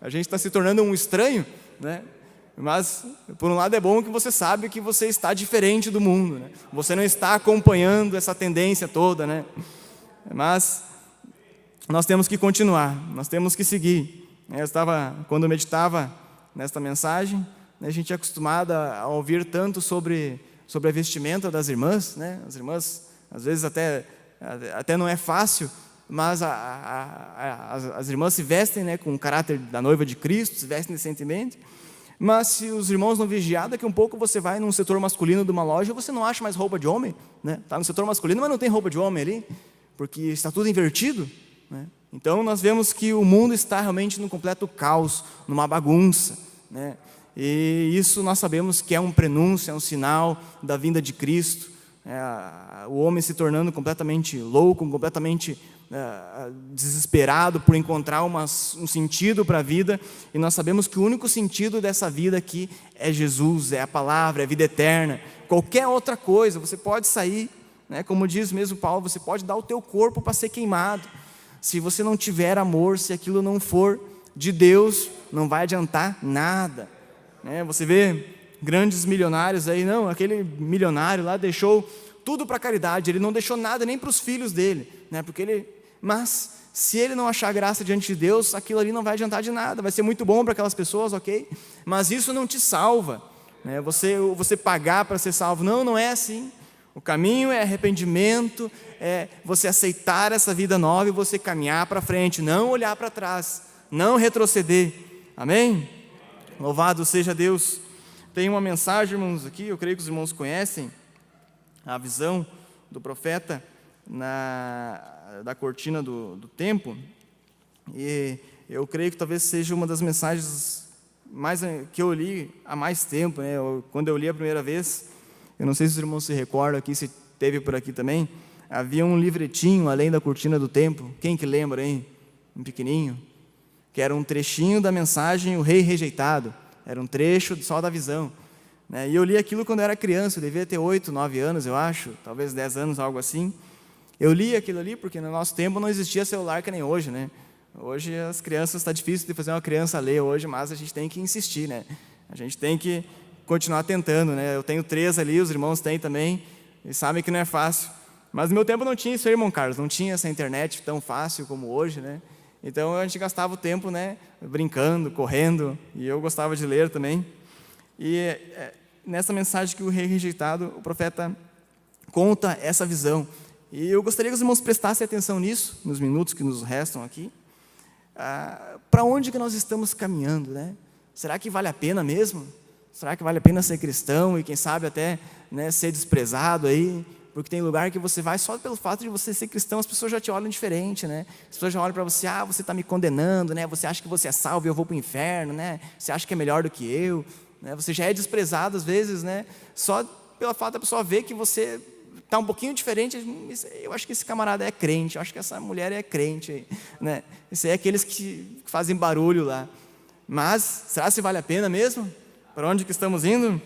A gente está se tornando um estranho, né? Mas por um lado é bom que você sabe que você está diferente do mundo, né? Você não está acompanhando essa tendência toda, né? Mas nós temos que continuar, nós temos que seguir. Quando eu meditava nesta mensagem, né, a gente é acostumado a ouvir tanto sobre a vestimenta das irmãs, né? As irmãs, às vezes até não é fácil, mas as irmãs se vestem, né, com o caráter da noiva de Cristo, se vestem decentemente. Mas se os irmãos não vigiar, daqui a um pouco você vai num setor masculino de uma loja, você não acha mais roupa de homem, né? Está no setor masculino, mas não tem roupa de homem ali, porque está tudo invertido, né? Então nós vemos que o mundo está realmente num completo caos, numa bagunça, né? E isso nós sabemos que é um prenúncio, é um sinal da vinda de Cristo, o homem se tornando completamente louco, completamente desesperado por encontrar um sentido para a vida, e nós sabemos que o único sentido dessa vida aqui é Jesus, é a palavra, é a vida eterna. Qualquer outra coisa, você pode sair, né, como diz mesmo Paulo, você pode dar o teu corpo para ser queimado. Se você não tiver amor, se aquilo não for de Deus, não vai adiantar nada, né? Você vê grandes milionários aí, não, aquele milionário lá deixou tudo para caridade, ele não deixou nada nem para os filhos dele, né? Mas se ele não achar graça diante de Deus, aquilo ali não vai adiantar de nada, vai ser muito bom para aquelas pessoas, ok? Mas isso não te salva, né? Você pagar para ser salvo, não é assim. O caminho é arrependimento, é você aceitar essa vida nova e você caminhar para frente, não olhar para trás, não retroceder, amém? Louvado seja Deus. Tem uma mensagem, irmãos, aqui, eu creio que os irmãos conhecem, a visão do profeta da cortina do templo, e eu creio que talvez seja uma das mensagens que eu li há mais tempo, né? Quando eu li a primeira vez, eu não sei se os irmãos se recordam aqui, se teve por aqui também, havia um livretinho além da cortina do templo, quem que lembra, hein? Um pequenininho, que era um trechinho da mensagem O Rei Rejeitado, era um trecho só da visão, né? E eu li aquilo quando eu era criança, eu devia ter 8, 9 anos, eu acho, talvez 10 anos, algo assim. Eu li aquilo ali porque no nosso tempo não existia celular que nem hoje, né? Hoje as crianças, está difícil de fazer uma criança ler hoje, mas a gente tem que insistir, né? A gente tem que continuar tentando, né? Eu tenho 3 ali, os irmãos têm também, e sabem que não é fácil. Mas no meu tempo não tinha isso aí, irmão Carlos, não tinha essa internet tão fácil como hoje, né? Então a gente gastava o tempo, né, brincando, correndo, e eu gostava de ler também. E nessa mensagem que o Rei Rejeitado, o profeta conta essa visão. E eu gostaria que os irmãos prestassem atenção nisso, nos minutos que nos restam aqui. Para onde que nós estamos caminhando, né? Será que vale a pena mesmo? Será que vale a pena ser cristão e quem sabe até, né, ser desprezado aí? Porque tem lugar que você vai só pelo fato de você ser cristão, as pessoas já te olham diferente, né? As pessoas já olham para você, você está me condenando, né? Você acha que você é salvo e eu vou para o inferno, né? Você acha que é melhor do que eu, né? Você já é desprezado às vezes, né? Só pelo fato da pessoa ver que você está um pouquinho diferente, eu acho que esse camarada é crente, eu acho que essa mulher é crente, né? Isso aí é aqueles que fazem barulho lá. Mas, será se vale a pena mesmo? Para onde que estamos indo?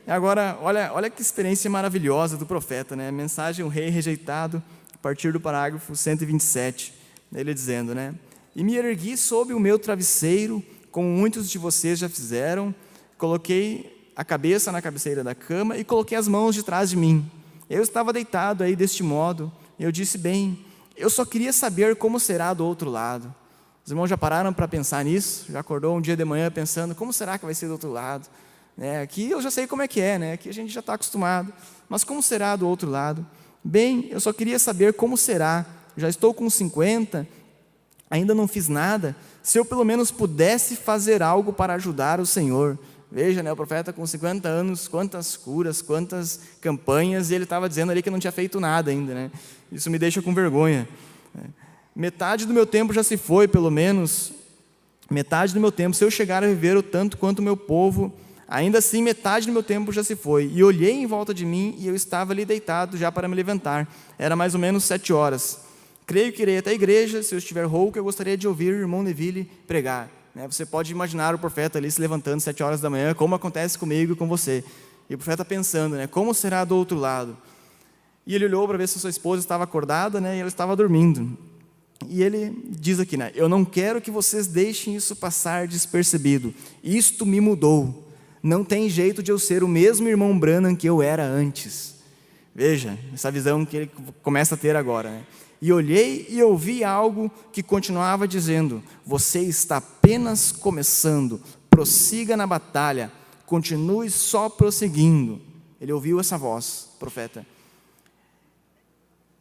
E agora, olha que experiência maravilhosa do profeta, né? A mensagem, O Rei Rejeitado, a partir do parágrafo 127, ele dizendo, né? E me ergui sob o meu travesseiro, como muitos de vocês já fizeram, coloquei a cabeça na cabeceira da cama e coloquei as mãos de trás de mim. Eu estava deitado aí deste modo, e eu disse, bem, eu só queria saber como será do outro lado. Os irmãos já pararam para pensar nisso? Já acordou um dia de manhã pensando, como será que vai ser do outro lado? Aqui eu já sei como é que é, né? Aqui a gente já está acostumado, mas como será do outro lado? Bem, eu só queria saber como será, já estou com 50, ainda não fiz nada, se eu pelo menos pudesse fazer algo para ajudar o Senhor. Veja, né, o profeta com 50 anos, quantas curas, quantas campanhas, e ele estava dizendo ali que não tinha feito nada ainda, né? Isso me deixa com vergonha. Metade do meu tempo já se foi, pelo menos, metade do meu tempo, se eu chegar a viver o tanto quanto o meu povo, ainda assim metade do meu tempo já se foi. E olhei em volta de mim e eu estava ali deitado já para me levantar. Era mais ou menos 7 horas. Creio que irei até a igreja, se eu estiver rouco, eu gostaria de ouvir o irmão Neville pregar. Você pode imaginar o profeta ali se levantando 7 horas da manhã, como acontece comigo e com você. E o profeta pensando, como será do outro lado? E ele olhou para ver se a sua esposa estava acordada, e ela estava dormindo. E ele diz aqui, eu não quero que vocês deixem isso passar despercebido. Isto me mudou. Não tem jeito de eu ser o mesmo irmão Branham que eu era antes. Veja, essa visão que ele começa a ter agora. E olhei e ouvi algo que continuava dizendo: você está apenas começando, prossiga na batalha, continue só prosseguindo. Ele ouviu essa voz, profeta.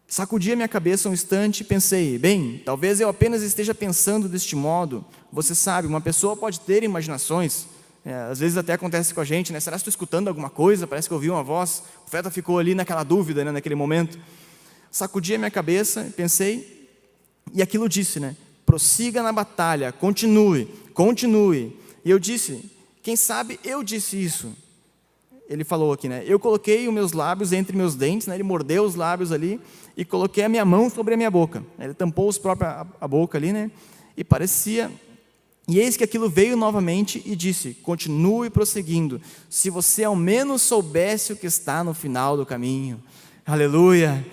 Sacudi a minha cabeça um instante e pensei, bem, talvez eu apenas esteja pensando deste modo. Você sabe, uma pessoa pode ter imaginações, às vezes até acontece com a gente, será que estou escutando alguma coisa? Parece que eu ouvi uma voz. O profeta ficou ali naquela dúvida, naquele momento. Sacudi a minha cabeça, pensei, e aquilo disse, prossiga na batalha, continue. E eu disse, quem sabe eu disse isso. Ele falou aqui, eu coloquei os meus lábios entre meus dentes, ele mordeu os lábios ali, e coloquei a minha mão sobre a minha boca. Ele tampou a boca ali, e parecia... E eis que aquilo veio novamente e disse, continue prosseguindo, se você ao menos soubesse o que está no final do caminho. Aleluia!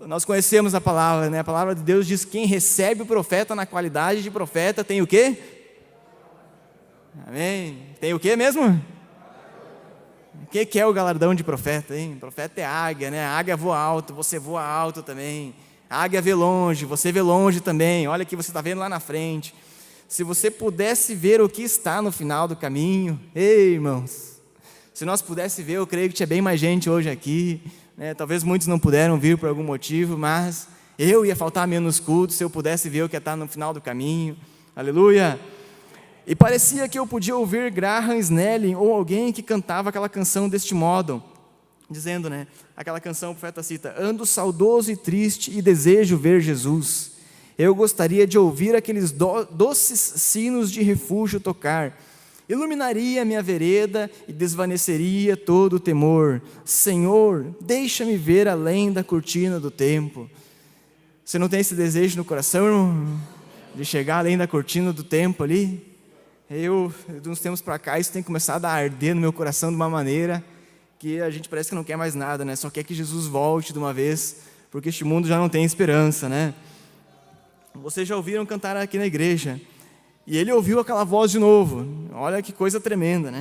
Nós conhecemos a palavra, A palavra de Deus diz, quem recebe o profeta na qualidade de profeta tem o quê? Amém? Tem o quê mesmo? O que é o galardão de profeta, hein? Profeta é águia, A águia voa alto, você voa alto também. A águia vê longe, você vê longe também. Olha que você está vendo lá na frente. Se você pudesse ver o que está no final do caminho, ei, irmãos, se nós pudéssemos ver, eu creio que tinha bem mais gente hoje aqui, talvez muitos não puderam vir por algum motivo, mas eu ia faltar menos culto se eu pudesse ver o que está no final do caminho, aleluia. E parecia que eu podia ouvir Graham Snelling ou alguém que cantava aquela canção deste modo, dizendo, aquela canção, o profeta cita, ando saudoso e triste e desejo ver Jesus. Eu gostaria de ouvir aqueles doces sinos de refúgio tocar. Iluminaria minha vereda e desvaneceria todo o temor. Senhor, deixa-me ver além da cortina do tempo. Você não tem esse desejo no coração, irmão? De chegar além da cortina do tempo ali? De uns tempos para cá, isso tem começado a arder no meu coração de uma maneira que a gente parece que não quer mais nada, Só quer que Jesus volte de uma vez, porque este mundo já não tem esperança, Vocês já ouviram cantar aqui na igreja, e ele ouviu aquela voz de novo. Olha que coisa tremenda,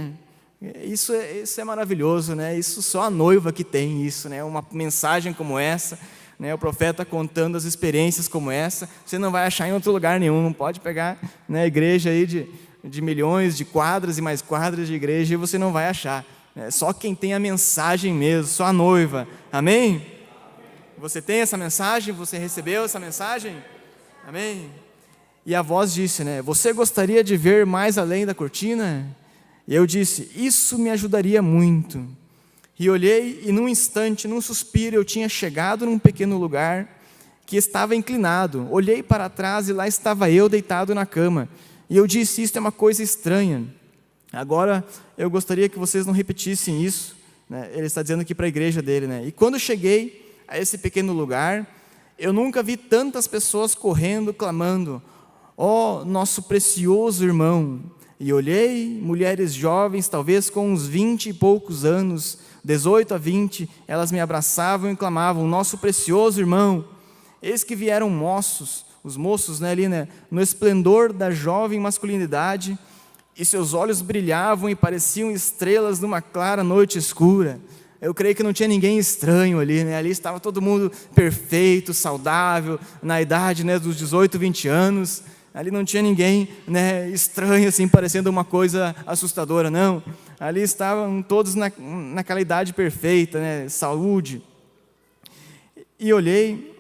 Isso é maravilhoso, Isso só a noiva que tem isso, Uma mensagem como essa, O profeta contando as experiências como essa, você não vai achar em outro lugar nenhum. Não pode pegar a igreja aí de milhões de quadras e mais quadras de igreja, e você não vai achar. Só quem tem a mensagem mesmo, só a noiva. Amém? Você tem essa mensagem? Você recebeu essa mensagem? Amém? E a voz disse, você gostaria de ver mais além da cortina? E eu disse, isso me ajudaria muito. E olhei, e num instante, num suspiro, eu tinha chegado num pequeno lugar que estava inclinado. Olhei para trás e lá estava eu deitado na cama. E eu disse, isso é uma coisa estranha. Agora, eu gostaria que vocês não repetissem isso. Ele está dizendo aqui para a igreja dele. E quando cheguei a esse pequeno lugar, eu nunca vi tantas pessoas correndo, clamando, ó, nosso precioso irmão. E olhei, mulheres jovens, talvez com uns 20 e poucos anos, 18 a 20, elas me abraçavam e clamavam, nosso precioso irmão. Eis que vieram moços, os moços ali, no esplendor da jovem masculinidade, e seus olhos brilhavam e pareciam estrelas numa clara noite escura. Eu creio que não tinha ninguém estranho ali, ali estava todo mundo perfeito, saudável, na idade dos 18, 20 anos, ali não tinha ninguém estranho, assim, parecendo uma coisa assustadora, não. Ali estavam todos naquela idade perfeita, saúde. E olhei,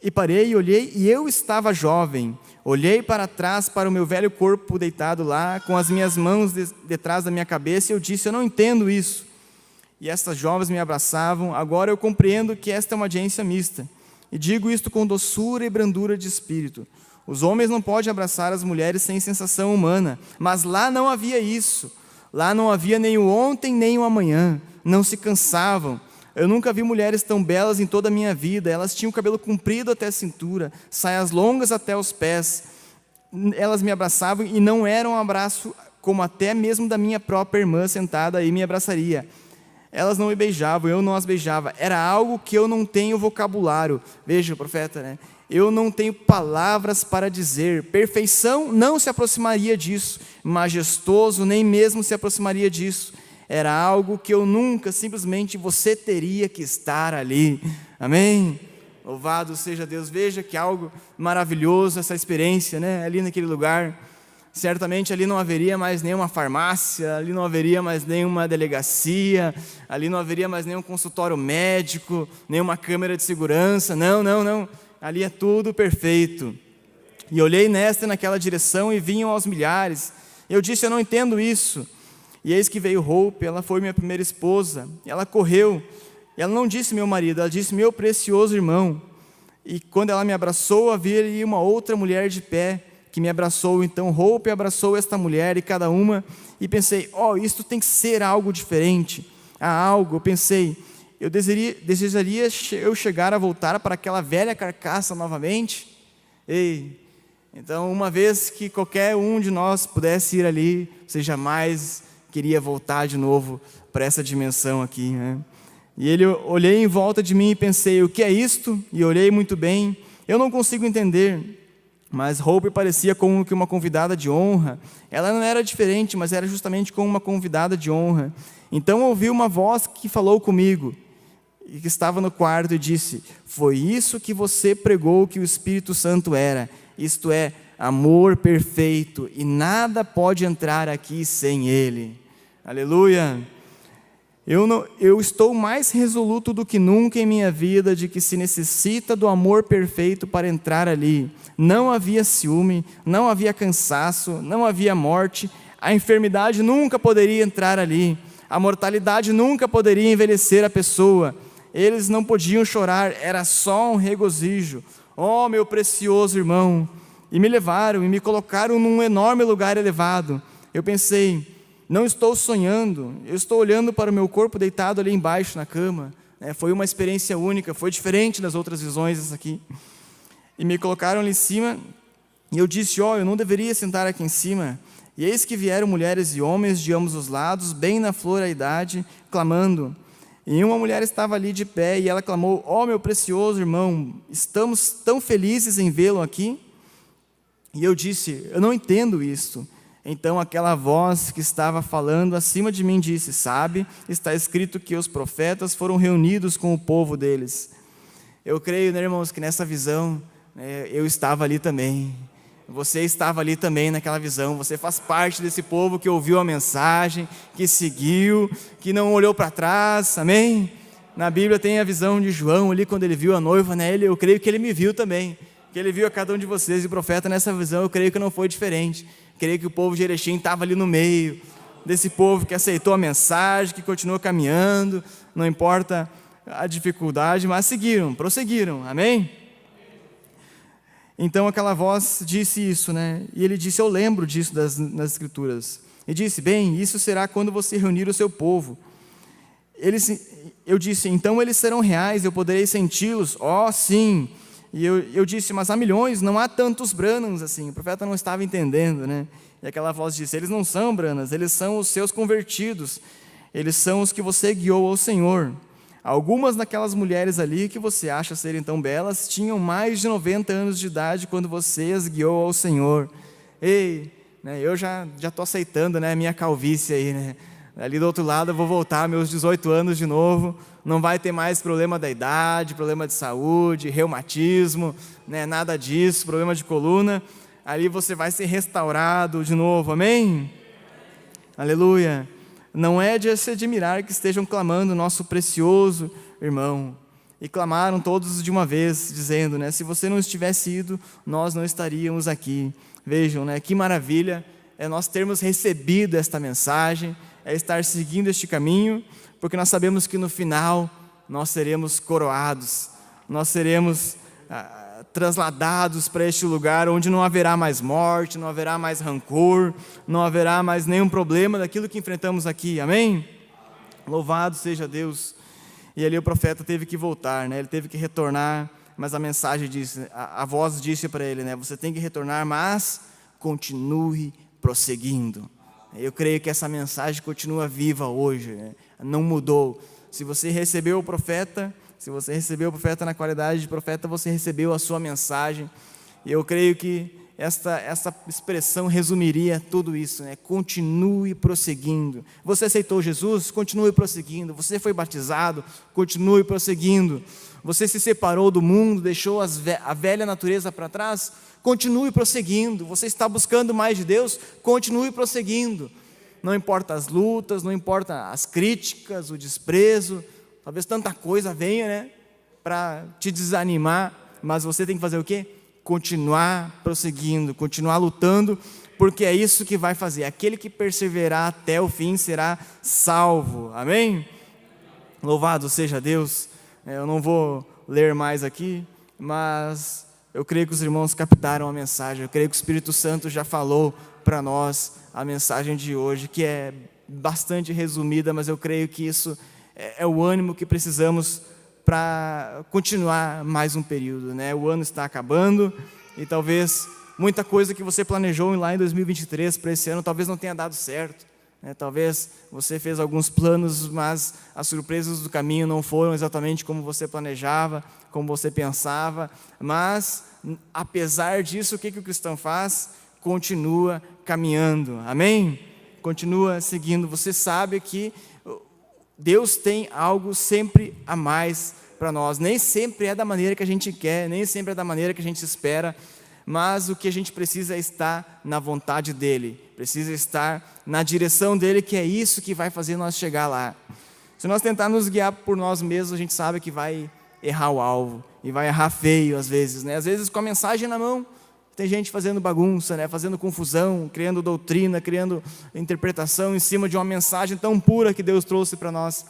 E parei e olhei, e eu estava jovem. Olhei para trás, para o meu velho corpo deitado lá, com as minhas mãos detrás da minha cabeça, e eu disse: eu não entendo isso. E estas jovens me abraçavam. Agora eu compreendo que esta é uma audiência mista. E digo isto com doçura e brandura de espírito. Os homens não podem abraçar as mulheres sem sensação humana, mas lá não havia isso. Lá não havia nem o ontem, nem o amanhã. Não se cansavam. Eu nunca vi mulheres tão belas em toda a minha vida. Elas tinham cabelo comprido até a cintura, saias longas até os pés. Elas me abraçavam e não era um abraço como até mesmo da minha própria irmã sentada aí me abraçaria. Elas não me beijavam, eu não as beijava. Era algo que eu não tenho vocabulário. Veja, profeta, né? Eu não tenho palavras para dizer. Perfeição não se aproximaria disso. Majestoso nem mesmo se aproximaria disso. Era algo que eu nunca, simplesmente você teria que estar ali. Amém? Louvado seja Deus. Veja que algo maravilhoso essa experiência, né? Ali naquele lugar. Certamente ali não haveria mais nenhuma farmácia, ali não haveria mais nenhuma delegacia, ali não haveria mais nenhum consultório médico, nenhuma câmera de segurança. Não, não, não. Ali é tudo perfeito. E olhei nesta e naquela direção e vinham aos milhares. Eu disse: eu não entendo isso. E eis que veio Hope, ela foi minha primeira esposa. Ela correu, ela não disse meu marido, ela disse meu precioso irmão. E quando ela me abraçou, havia ali uma outra mulher de pé, que me abraçou. Então Hope abraçou esta mulher, e cada uma, e pensei: isto tem que ser algo diferente. Há algo, eu pensei, eu desejaria eu chegar a voltar para aquela velha carcaça novamente. Então, uma vez que qualquer um de nós pudesse ir ali, você jamais queria voltar de novo para essa dimensão aqui, né? E olhei em volta de mim e pensei: o que é isto? E olhei muito bem, eu não consigo entender. Mas Hope parecia como que uma convidada de honra. Ela não era diferente, mas era justamente como uma convidada de honra. Então ouvi uma voz que falou comigo, e que estava no quarto, e disse: foi isso que você pregou que o Espírito Santo era. Isto é, amor perfeito, e nada pode entrar aqui sem ele. Aleluia! Eu estou mais resoluto do que nunca em minha vida de que se necessita do amor perfeito para entrar ali. Não havia ciúme, não havia cansaço, não havia morte, a enfermidade nunca poderia entrar ali, a mortalidade nunca poderia envelhecer a pessoa. Eles não podiam chorar, era só um regozijo. Oh, meu precioso irmão! E me levaram e me colocaram num enorme lugar elevado. Eu pensei: não estou sonhando, eu estou olhando para o meu corpo deitado ali embaixo na cama. Foi uma experiência única, foi diferente das outras visões essa aqui. E me colocaram ali em cima, e eu disse: eu não deveria sentar aqui em cima. E eis que vieram mulheres e homens de ambos os lados, bem na flor da idade, clamando. E uma mulher estava ali de pé, e ela clamou: meu precioso irmão, estamos tão felizes em vê-lo aqui. E eu disse: eu não entendo isto. Então aquela voz que estava falando acima de mim disse: sabe, está escrito que os profetas foram reunidos com o povo deles. Eu creio, né, irmãos, que nessa visão, eu estava ali também. Você estava ali também naquela visão. Você faz parte desse povo que ouviu a mensagem, que seguiu, que não olhou para trás, amém? Na Bíblia tem a visão de João ali, quando ele viu a noiva, né? Eu creio que ele me viu também, que ele viu a cada um de vocês. E o profeta nessa visão, eu creio que não foi diferente. Creio que o povo de Erechim estava ali no meio desse povo que aceitou a mensagem, que continuou caminhando, não importa a dificuldade, mas prosseguiram, amém? Então aquela voz disse isso, né? E ele disse: eu lembro disso nas Escrituras. E disse: bem, isso será quando você reunir o seu povo. Eu disse: então eles serão reais, eu poderei senti-los? Sim. E eu disse: mas há milhões, não há tantos Branhams assim. O profeta não estava entendendo, né? E aquela voz disse: eles não são Branhams, eles são os seus convertidos. Eles são os que você guiou ao Senhor. Algumas daquelas mulheres ali que você acha serem tão belas tinham mais de 90 anos de idade quando você as guiou ao Senhor. Eu já estou aceitando, né, a minha calvície aí, né? Ali do outro lado eu vou voltar meus 18 anos de novo. Não vai ter mais problema da idade, problema de saúde, reumatismo, né, nada disso, problema de coluna. Ali você vai ser restaurado de novo, amém? Aleluia! Não é de se admirar que estejam clamando nosso precioso irmão. e clamaram todos de uma vez, dizendo, né, se você não estivesse ido, nós não estaríamos aqui. Vejam, né, que maravilha é nós termos recebido esta mensagem, é estar seguindo este caminho, porque nós sabemos que no final nós seremos coroados, nós seremos trasladados para este lugar onde não haverá mais morte, não haverá mais rancor, não haverá mais nenhum problema daquilo que enfrentamos aqui, amém? Louvado seja Deus. E ali o profeta teve que voltar, né? Ele teve que retornar, mas a mensagem disse, a voz disse para ele, né? Você tem que retornar, mas continue prosseguindo. Eu creio que essa mensagem continua viva hoje, né? Não mudou. Se você recebeu o profeta na qualidade de profeta, você recebeu a sua mensagem. E eu creio que essa expressão resumiria tudo isso, né? Continue prosseguindo. Você aceitou Jesus? Continue prosseguindo. Você foi batizado? Continue prosseguindo. Você se separou do mundo, deixou a velha natureza para trás? Continue prosseguindo. Você está buscando mais de Deus? Continue prosseguindo. Não importa as lutas, não importa as críticas, o desprezo, talvez tanta coisa venha, né, para te desanimar, mas você tem que fazer o quê? Continuar prosseguindo, continuar lutando, porque é isso que vai fazer. Aquele que perseverar até o fim será salvo. Amém? Louvado seja Deus. Eu não vou ler mais aqui, mas eu creio que os irmãos captaram a mensagem. Eu creio que o Espírito Santo já falou para nós a mensagem de hoje, que é bastante resumida, mas eu creio que isso é o ânimo que precisamos para continuar mais um período, né? O ano está acabando e talvez muita coisa que você planejou lá em 2023 para esse ano talvez não tenha dado certo, né? Talvez você fez alguns planos, mas as surpresas do caminho não foram exatamente como você planejava, como você pensava, mas apesar disso, o que o cristão faz? Continua caminhando, amém? Continua seguindo. Você sabe que Deus tem algo sempre a mais para nós. Nem sempre é da maneira que a gente quer, nem sempre é da maneira que a gente espera, mas o que a gente precisa é estar na vontade dEle, precisa estar na direção dEle, que é isso que vai fazer nós chegar lá. Se nós tentarmos nos guiar por nós mesmos, a gente sabe que vai errar o alvo, e vai errar feio às vezes, né? Às vezes com a mensagem na mão, tem gente fazendo bagunça, né? Fazendo confusão, criando doutrina, criando interpretação em cima de uma mensagem tão pura que Deus trouxe para nós.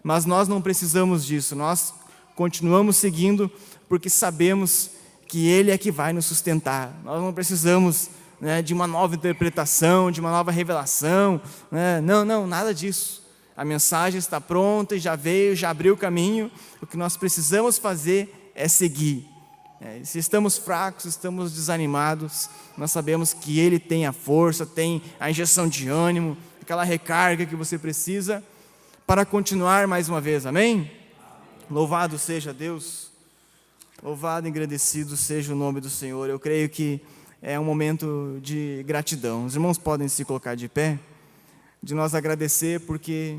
Mas nós não precisamos disso, nós continuamos seguindo porque sabemos que Ele é que vai nos sustentar. Nós não precisamos, né, de uma nova interpretação, de uma nova revelação, né? Não, nada disso. A mensagem está pronta e já veio, já abriu o caminho. O que nós precisamos fazer é seguir. Se estamos fracos, estamos desanimados, nós sabemos que Ele tem a força, tem a injeção de ânimo, aquela recarga que você precisa para continuar mais uma vez, amém? Louvado seja Deus, louvado e agradecido seja o nome do Senhor. Eu creio que é um momento de gratidão. Os irmãos podem se colocar de pé, de nós agradecer porque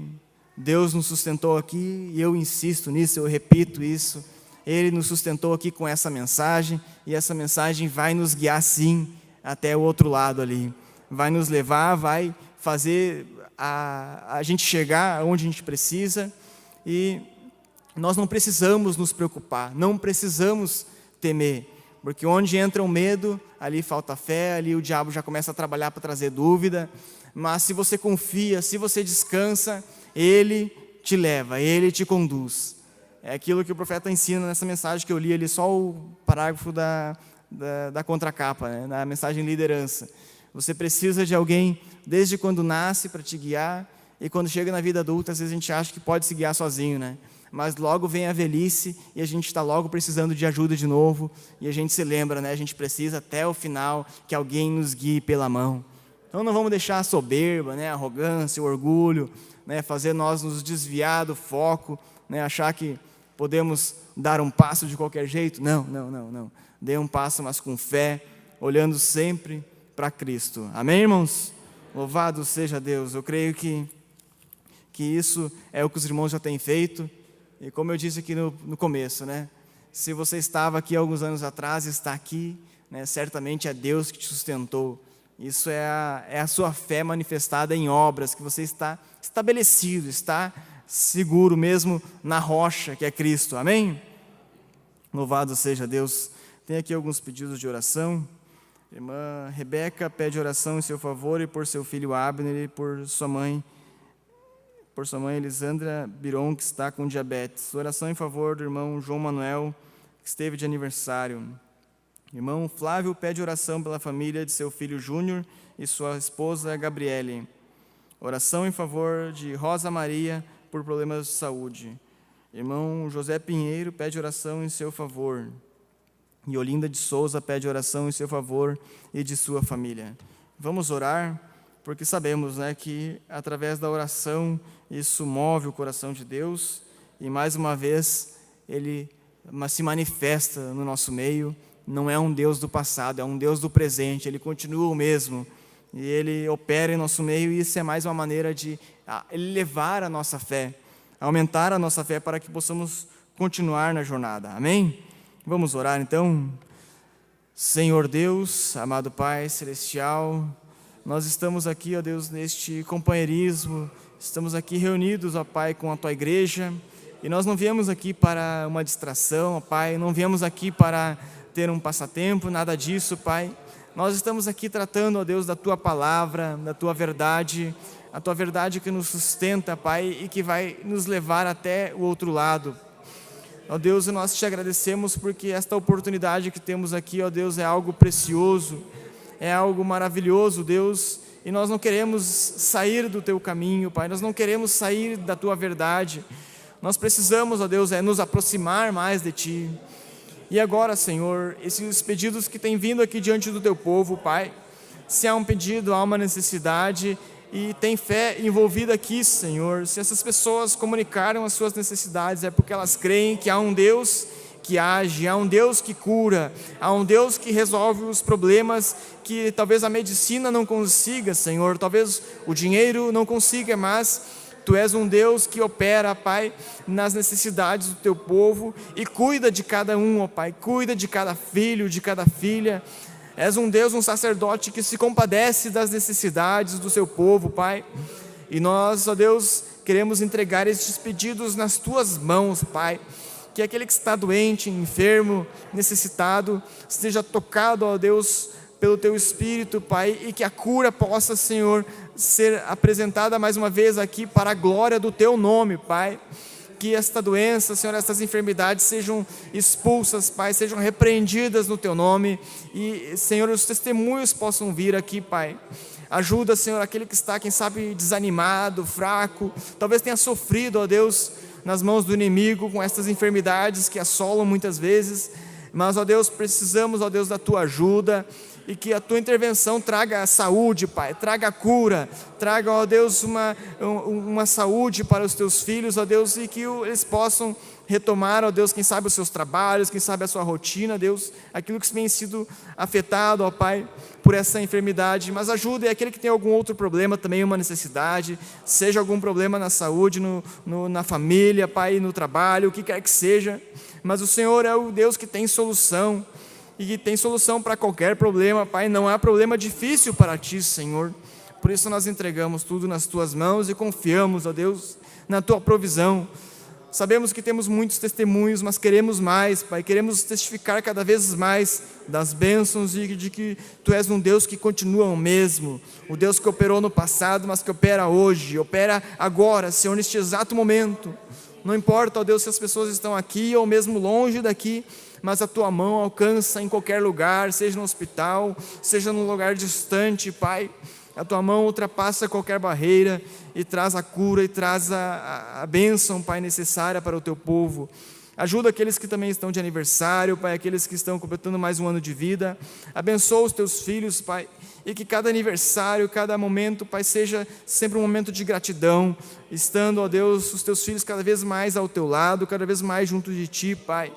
Deus nos sustentou aqui, e eu insisto nisso, eu repito isso. Ele nos sustentou aqui com essa mensagem, e essa mensagem vai nos guiar sim até o outro lado ali. Vai nos levar, vai fazer a gente chegar onde a gente precisa, e nós não precisamos nos preocupar, não precisamos temer, porque onde entra o medo, ali falta fé, ali o diabo já começa a trabalhar para trazer dúvida. Mas se você confia, se você descansa, Ele te leva, Ele te conduz. É aquilo que o profeta ensina nessa mensagem que eu li ali, só o parágrafo da contracapa, né? Na mensagem liderança. Você precisa de alguém desde quando nasce para te guiar, e quando chega na vida adulta, às vezes a gente acha que pode se guiar sozinho, né? Mas logo vem a velhice e a gente está logo precisando de ajuda de novo, e a gente se lembra, né? A gente precisa até o final que alguém nos guie pela mão. Então não vamos deixar a soberba, né? A arrogância, o orgulho, né? Fazer nós nos desviar do foco, né? Achar que podemos dar um passo de qualquer jeito. Não. Dê um passo, mas com fé, olhando sempre para Cristo. Amém, irmãos? Louvado seja Deus. Eu creio que isso é o que os irmãos já têm feito. E como eu disse aqui no começo, né? Se você estava aqui alguns anos atrás e está aqui, né? Certamente é Deus que te sustentou. Isso é a sua fé manifestada em obras, que você está estabelecido, está seguro mesmo na rocha que é Cristo. Amém? Louvado seja Deus. Tem aqui alguns pedidos de oração. Irmã Rebeca pede oração em seu favor e por seu filho Abner e por sua mãe Elisandra Biron, que está com diabetes. Oração em favor do irmão João Manuel, que esteve de aniversário. Irmão Flávio pede oração pela família de seu filho Júnior e sua esposa Gabriele. Oração em favor de Rosa Maria por problemas de saúde. Irmão José Pinheiro pede oração em seu favor. E Olinda de Souza pede oração em seu favor e de sua família. Vamos orar, porque sabemos, que através da oração isso move o coração de Deus e mais uma vez Ele se manifesta no nosso meio. Não é um Deus do passado, é um Deus do presente. Ele continua o mesmo e Ele opera em nosso meio, e isso é mais uma maneira de elevar a nossa fé, aumentar a nossa fé para que possamos continuar na jornada. Amém? Vamos orar então. Senhor Deus, amado Pai Celestial, nós estamos aqui, ó Deus, neste companheirismo, estamos aqui reunidos, ó Pai, com a Tua igreja, e nós não viemos aqui para uma distração, ó Pai, não viemos aqui para ter um passatempo, nada disso, Pai. Nós estamos aqui tratando, ó Deus, da Tua palavra, da Tua verdade, a Tua verdade que nos sustenta, Pai, e que vai nos levar até o outro lado. Ó Deus, nós te agradecemos porque esta oportunidade que temos aqui, ó Deus, é algo precioso, é algo maravilhoso, Deus, e nós não queremos sair do Teu caminho, Pai, nós não queremos sair da Tua verdade, nós precisamos, ó Deus, nos aproximar mais de Ti. E agora, Senhor, esses pedidos que têm vindo aqui diante do Teu povo, Pai, se há um pedido, há uma necessidade, e tem fé envolvida aqui, Senhor. Se essas pessoas comunicaram as suas necessidades, é porque elas creem que há um Deus que age, há um Deus que cura, há um Deus que resolve os problemas que talvez a medicina não consiga, Senhor, talvez o dinheiro não consiga, mas Tu és um Deus que opera, Pai, nas necessidades do Teu povo e cuida de cada um, ó Pai, cuida de cada filho, de cada filha. És um Deus, um sacerdote que se compadece das necessidades do seu povo, Pai. E nós, ó Deus, queremos entregar estes pedidos nas Tuas mãos, Pai. Que aquele que está doente, enfermo, necessitado, seja tocado, ó Deus, pelo Teu Espírito, Pai. E que a cura possa, Senhor, ser apresentada mais uma vez aqui para a glória do Teu nome, Pai. Que esta doença, Senhor, estas enfermidades sejam expulsas, Pai, sejam repreendidas no Teu nome, e, Senhor, os testemunhos possam vir aqui, Pai. Ajuda, Senhor, aquele que está, quem sabe, desanimado, fraco, talvez tenha sofrido, ó Deus, nas mãos do inimigo, com estas enfermidades que assolam muitas vezes, mas, ó Deus, precisamos, ó Deus, da Tua ajuda, e que a Tua intervenção traga a saúde, Pai, traga a cura, traga, ó Deus, uma saúde para os Teus filhos, ó Deus, e que eles possam retomar, ó Deus, quem sabe os seus trabalhos, quem sabe a sua rotina, Deus, aquilo que tem sido afetado, ó Pai, por essa enfermidade, mas ajuda aquele que tem algum outro problema, também uma necessidade, seja algum problema na saúde, na família, Pai, no trabalho, o que quer que seja, mas o Senhor é o Deus que tem solução, e que tem solução para qualquer problema, Pai. Não há problema difícil para Ti, Senhor. Por isso nós entregamos tudo nas Tuas mãos e confiamos, ó Deus, na Tua provisão. Sabemos que temos muitos testemunhos, mas queremos mais, Pai. Queremos testificar cada vez mais das bênçãos e de que Tu és um Deus que continua o mesmo. O Deus que operou no passado, mas que opera hoje, opera agora, Senhor, neste exato momento. Não importa, ó Deus, se as pessoas estão aqui ou mesmo longe daqui, mas a Tua mão alcança em qualquer lugar, seja no hospital, seja num lugar distante, Pai. A Tua mão ultrapassa qualquer barreira e traz a cura e traz a bênção, Pai, necessária para o Teu povo. Ajuda aqueles que também estão de aniversário, Pai, aqueles que estão completando mais um ano de vida. Abençoa os Teus filhos, Pai, e que cada aniversário, cada momento, Pai, seja sempre um momento de gratidão, estando, ó Deus, os Teus filhos cada vez mais ao Teu lado, cada vez mais junto de Ti, Pai.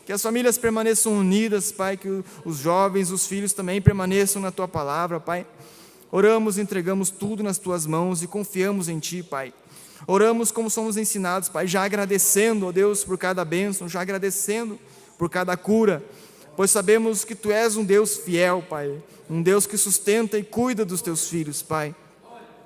Que as famílias permaneçam unidas, Pai, que os jovens, os filhos também permaneçam na Tua palavra, Pai. Oramos e entregamos tudo nas Tuas mãos e confiamos em Ti, Pai. Oramos como somos ensinados, Pai, já agradecendo, ó Deus, por cada bênção, já agradecendo por cada cura, pois sabemos que Tu és um Deus fiel, Pai, um Deus que sustenta e cuida dos Teus filhos, Pai.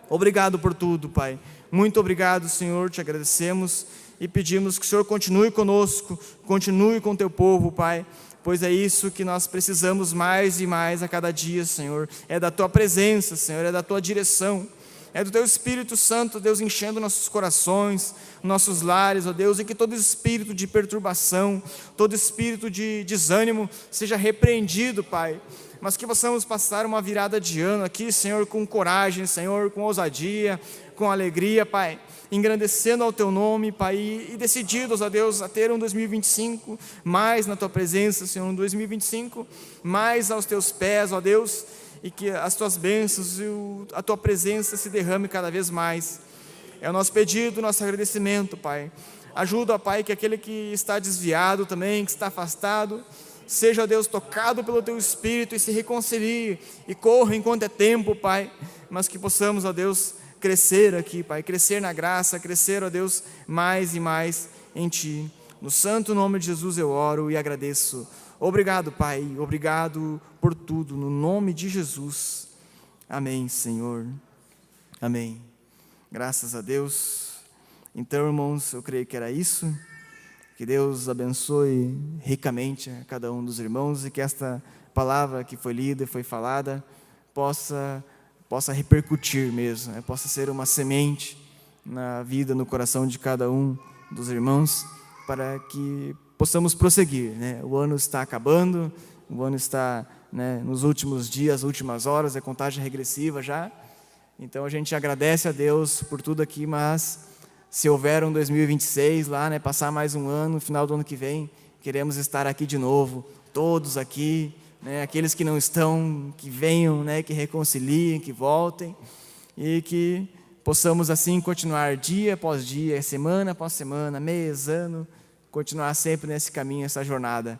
Obrigado por tudo, Pai. Muito obrigado, Senhor, te agradecemos e pedimos que o Senhor continue conosco, continue com o teu povo, Pai, pois é isso que nós precisamos mais e mais a cada dia, Senhor. É da tua presença, Senhor, é da tua direção, é do teu Espírito Santo, Deus, enchendo nossos corações, nossos lares, ó Deus, e que todo espírito de perturbação, todo espírito de desânimo seja repreendido, Pai, mas que possamos passar uma virada de ano aqui, Senhor, com coragem, Senhor, com ousadia, com alegria, Pai, engrandecendo ao teu nome, Pai, e decididos, ó Deus, a ter um 2025 mais na tua presença, Senhor, um 2025 mais aos teus pés, ó Deus, e que as tuas bênçãos e a tua presença se derrame cada vez mais. É o nosso pedido, nosso agradecimento, Pai. Ajuda, Pai, que aquele que está desviado também, que está afastado, seja, Deus, tocado pelo teu Espírito e se reconcilie e corra enquanto é tempo, Pai, mas que possamos, ó Deus, crescer aqui, Pai, crescer na graça, crescer, ó Deus, mais e mais em Ti. No santo nome de Jesus eu oro e agradeço. Obrigado, Pai, obrigado por tudo, no nome de Jesus. Amém, Senhor. Amém. Graças a Deus. Então, irmãos, eu creio que era isso. Que Deus abençoe ricamente a cada um dos irmãos e que esta palavra que foi lida e foi falada possa repercutir mesmo, né? Possa ser uma semente na vida, no coração de cada um dos irmãos, para que possamos prosseguir, né? O ano está acabando, o ano está, né, nos últimos dias, últimas horas, é contagem regressiva já. Então a gente agradece a Deus por tudo aqui, mas se houver um 2026 lá, né, passar mais um ano, no final do ano que vem, queremos estar aqui de novo, todos aqui, né, aqueles que não estão, que venham, né, que reconciliem, que voltem, e que possamos assim continuar dia após dia, semana após semana, mês, ano, continuar sempre nesse caminho, essa jornada.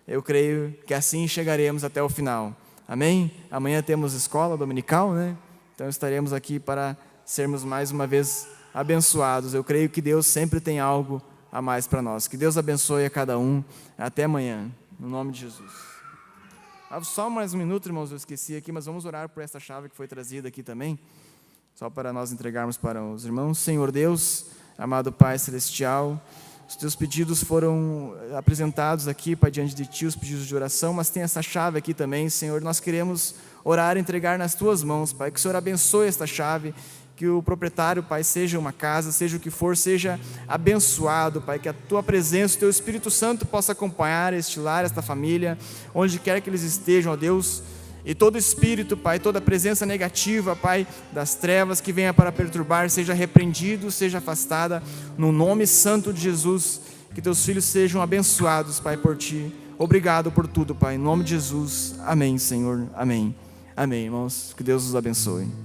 Eu creio que assim chegaremos até o final. Amém? Amanhã temos escola dominical, né? Então estaremos aqui para sermos mais uma vez abençoados. Eu creio que Deus sempre tem algo a mais para nós. Que Deus abençoe a cada um. Até amanhã, no nome de Jesus. Só mais um minuto, irmãos, eu esqueci aqui, mas vamos orar por essa chave que foi trazida aqui também, só para nós entregarmos para os irmãos. Senhor Deus, amado Pai Celestial, os teus pedidos foram apresentados aqui, Pai, diante de Ti, os pedidos de oração, mas tem essa chave aqui também, Senhor. Nós queremos orar e entregar nas Tuas mãos, Pai. Que o Senhor abençoe esta chave, que o proprietário, Pai, seja uma casa, seja o que for, seja abençoado, Pai. Que a Tua presença, o Teu Espírito Santo possa acompanhar este lar, esta família, onde quer que eles estejam, ó Deus. E todo espírito, Pai, toda presença negativa, Pai, das trevas que venha para perturbar, seja repreendido, seja afastada, no nome santo de Jesus. Que Teus filhos sejam abençoados, Pai, por Ti. Obrigado por tudo, Pai, em nome de Jesus. Amém, Senhor. Amém. Amém, irmãos. Que Deus os abençoe.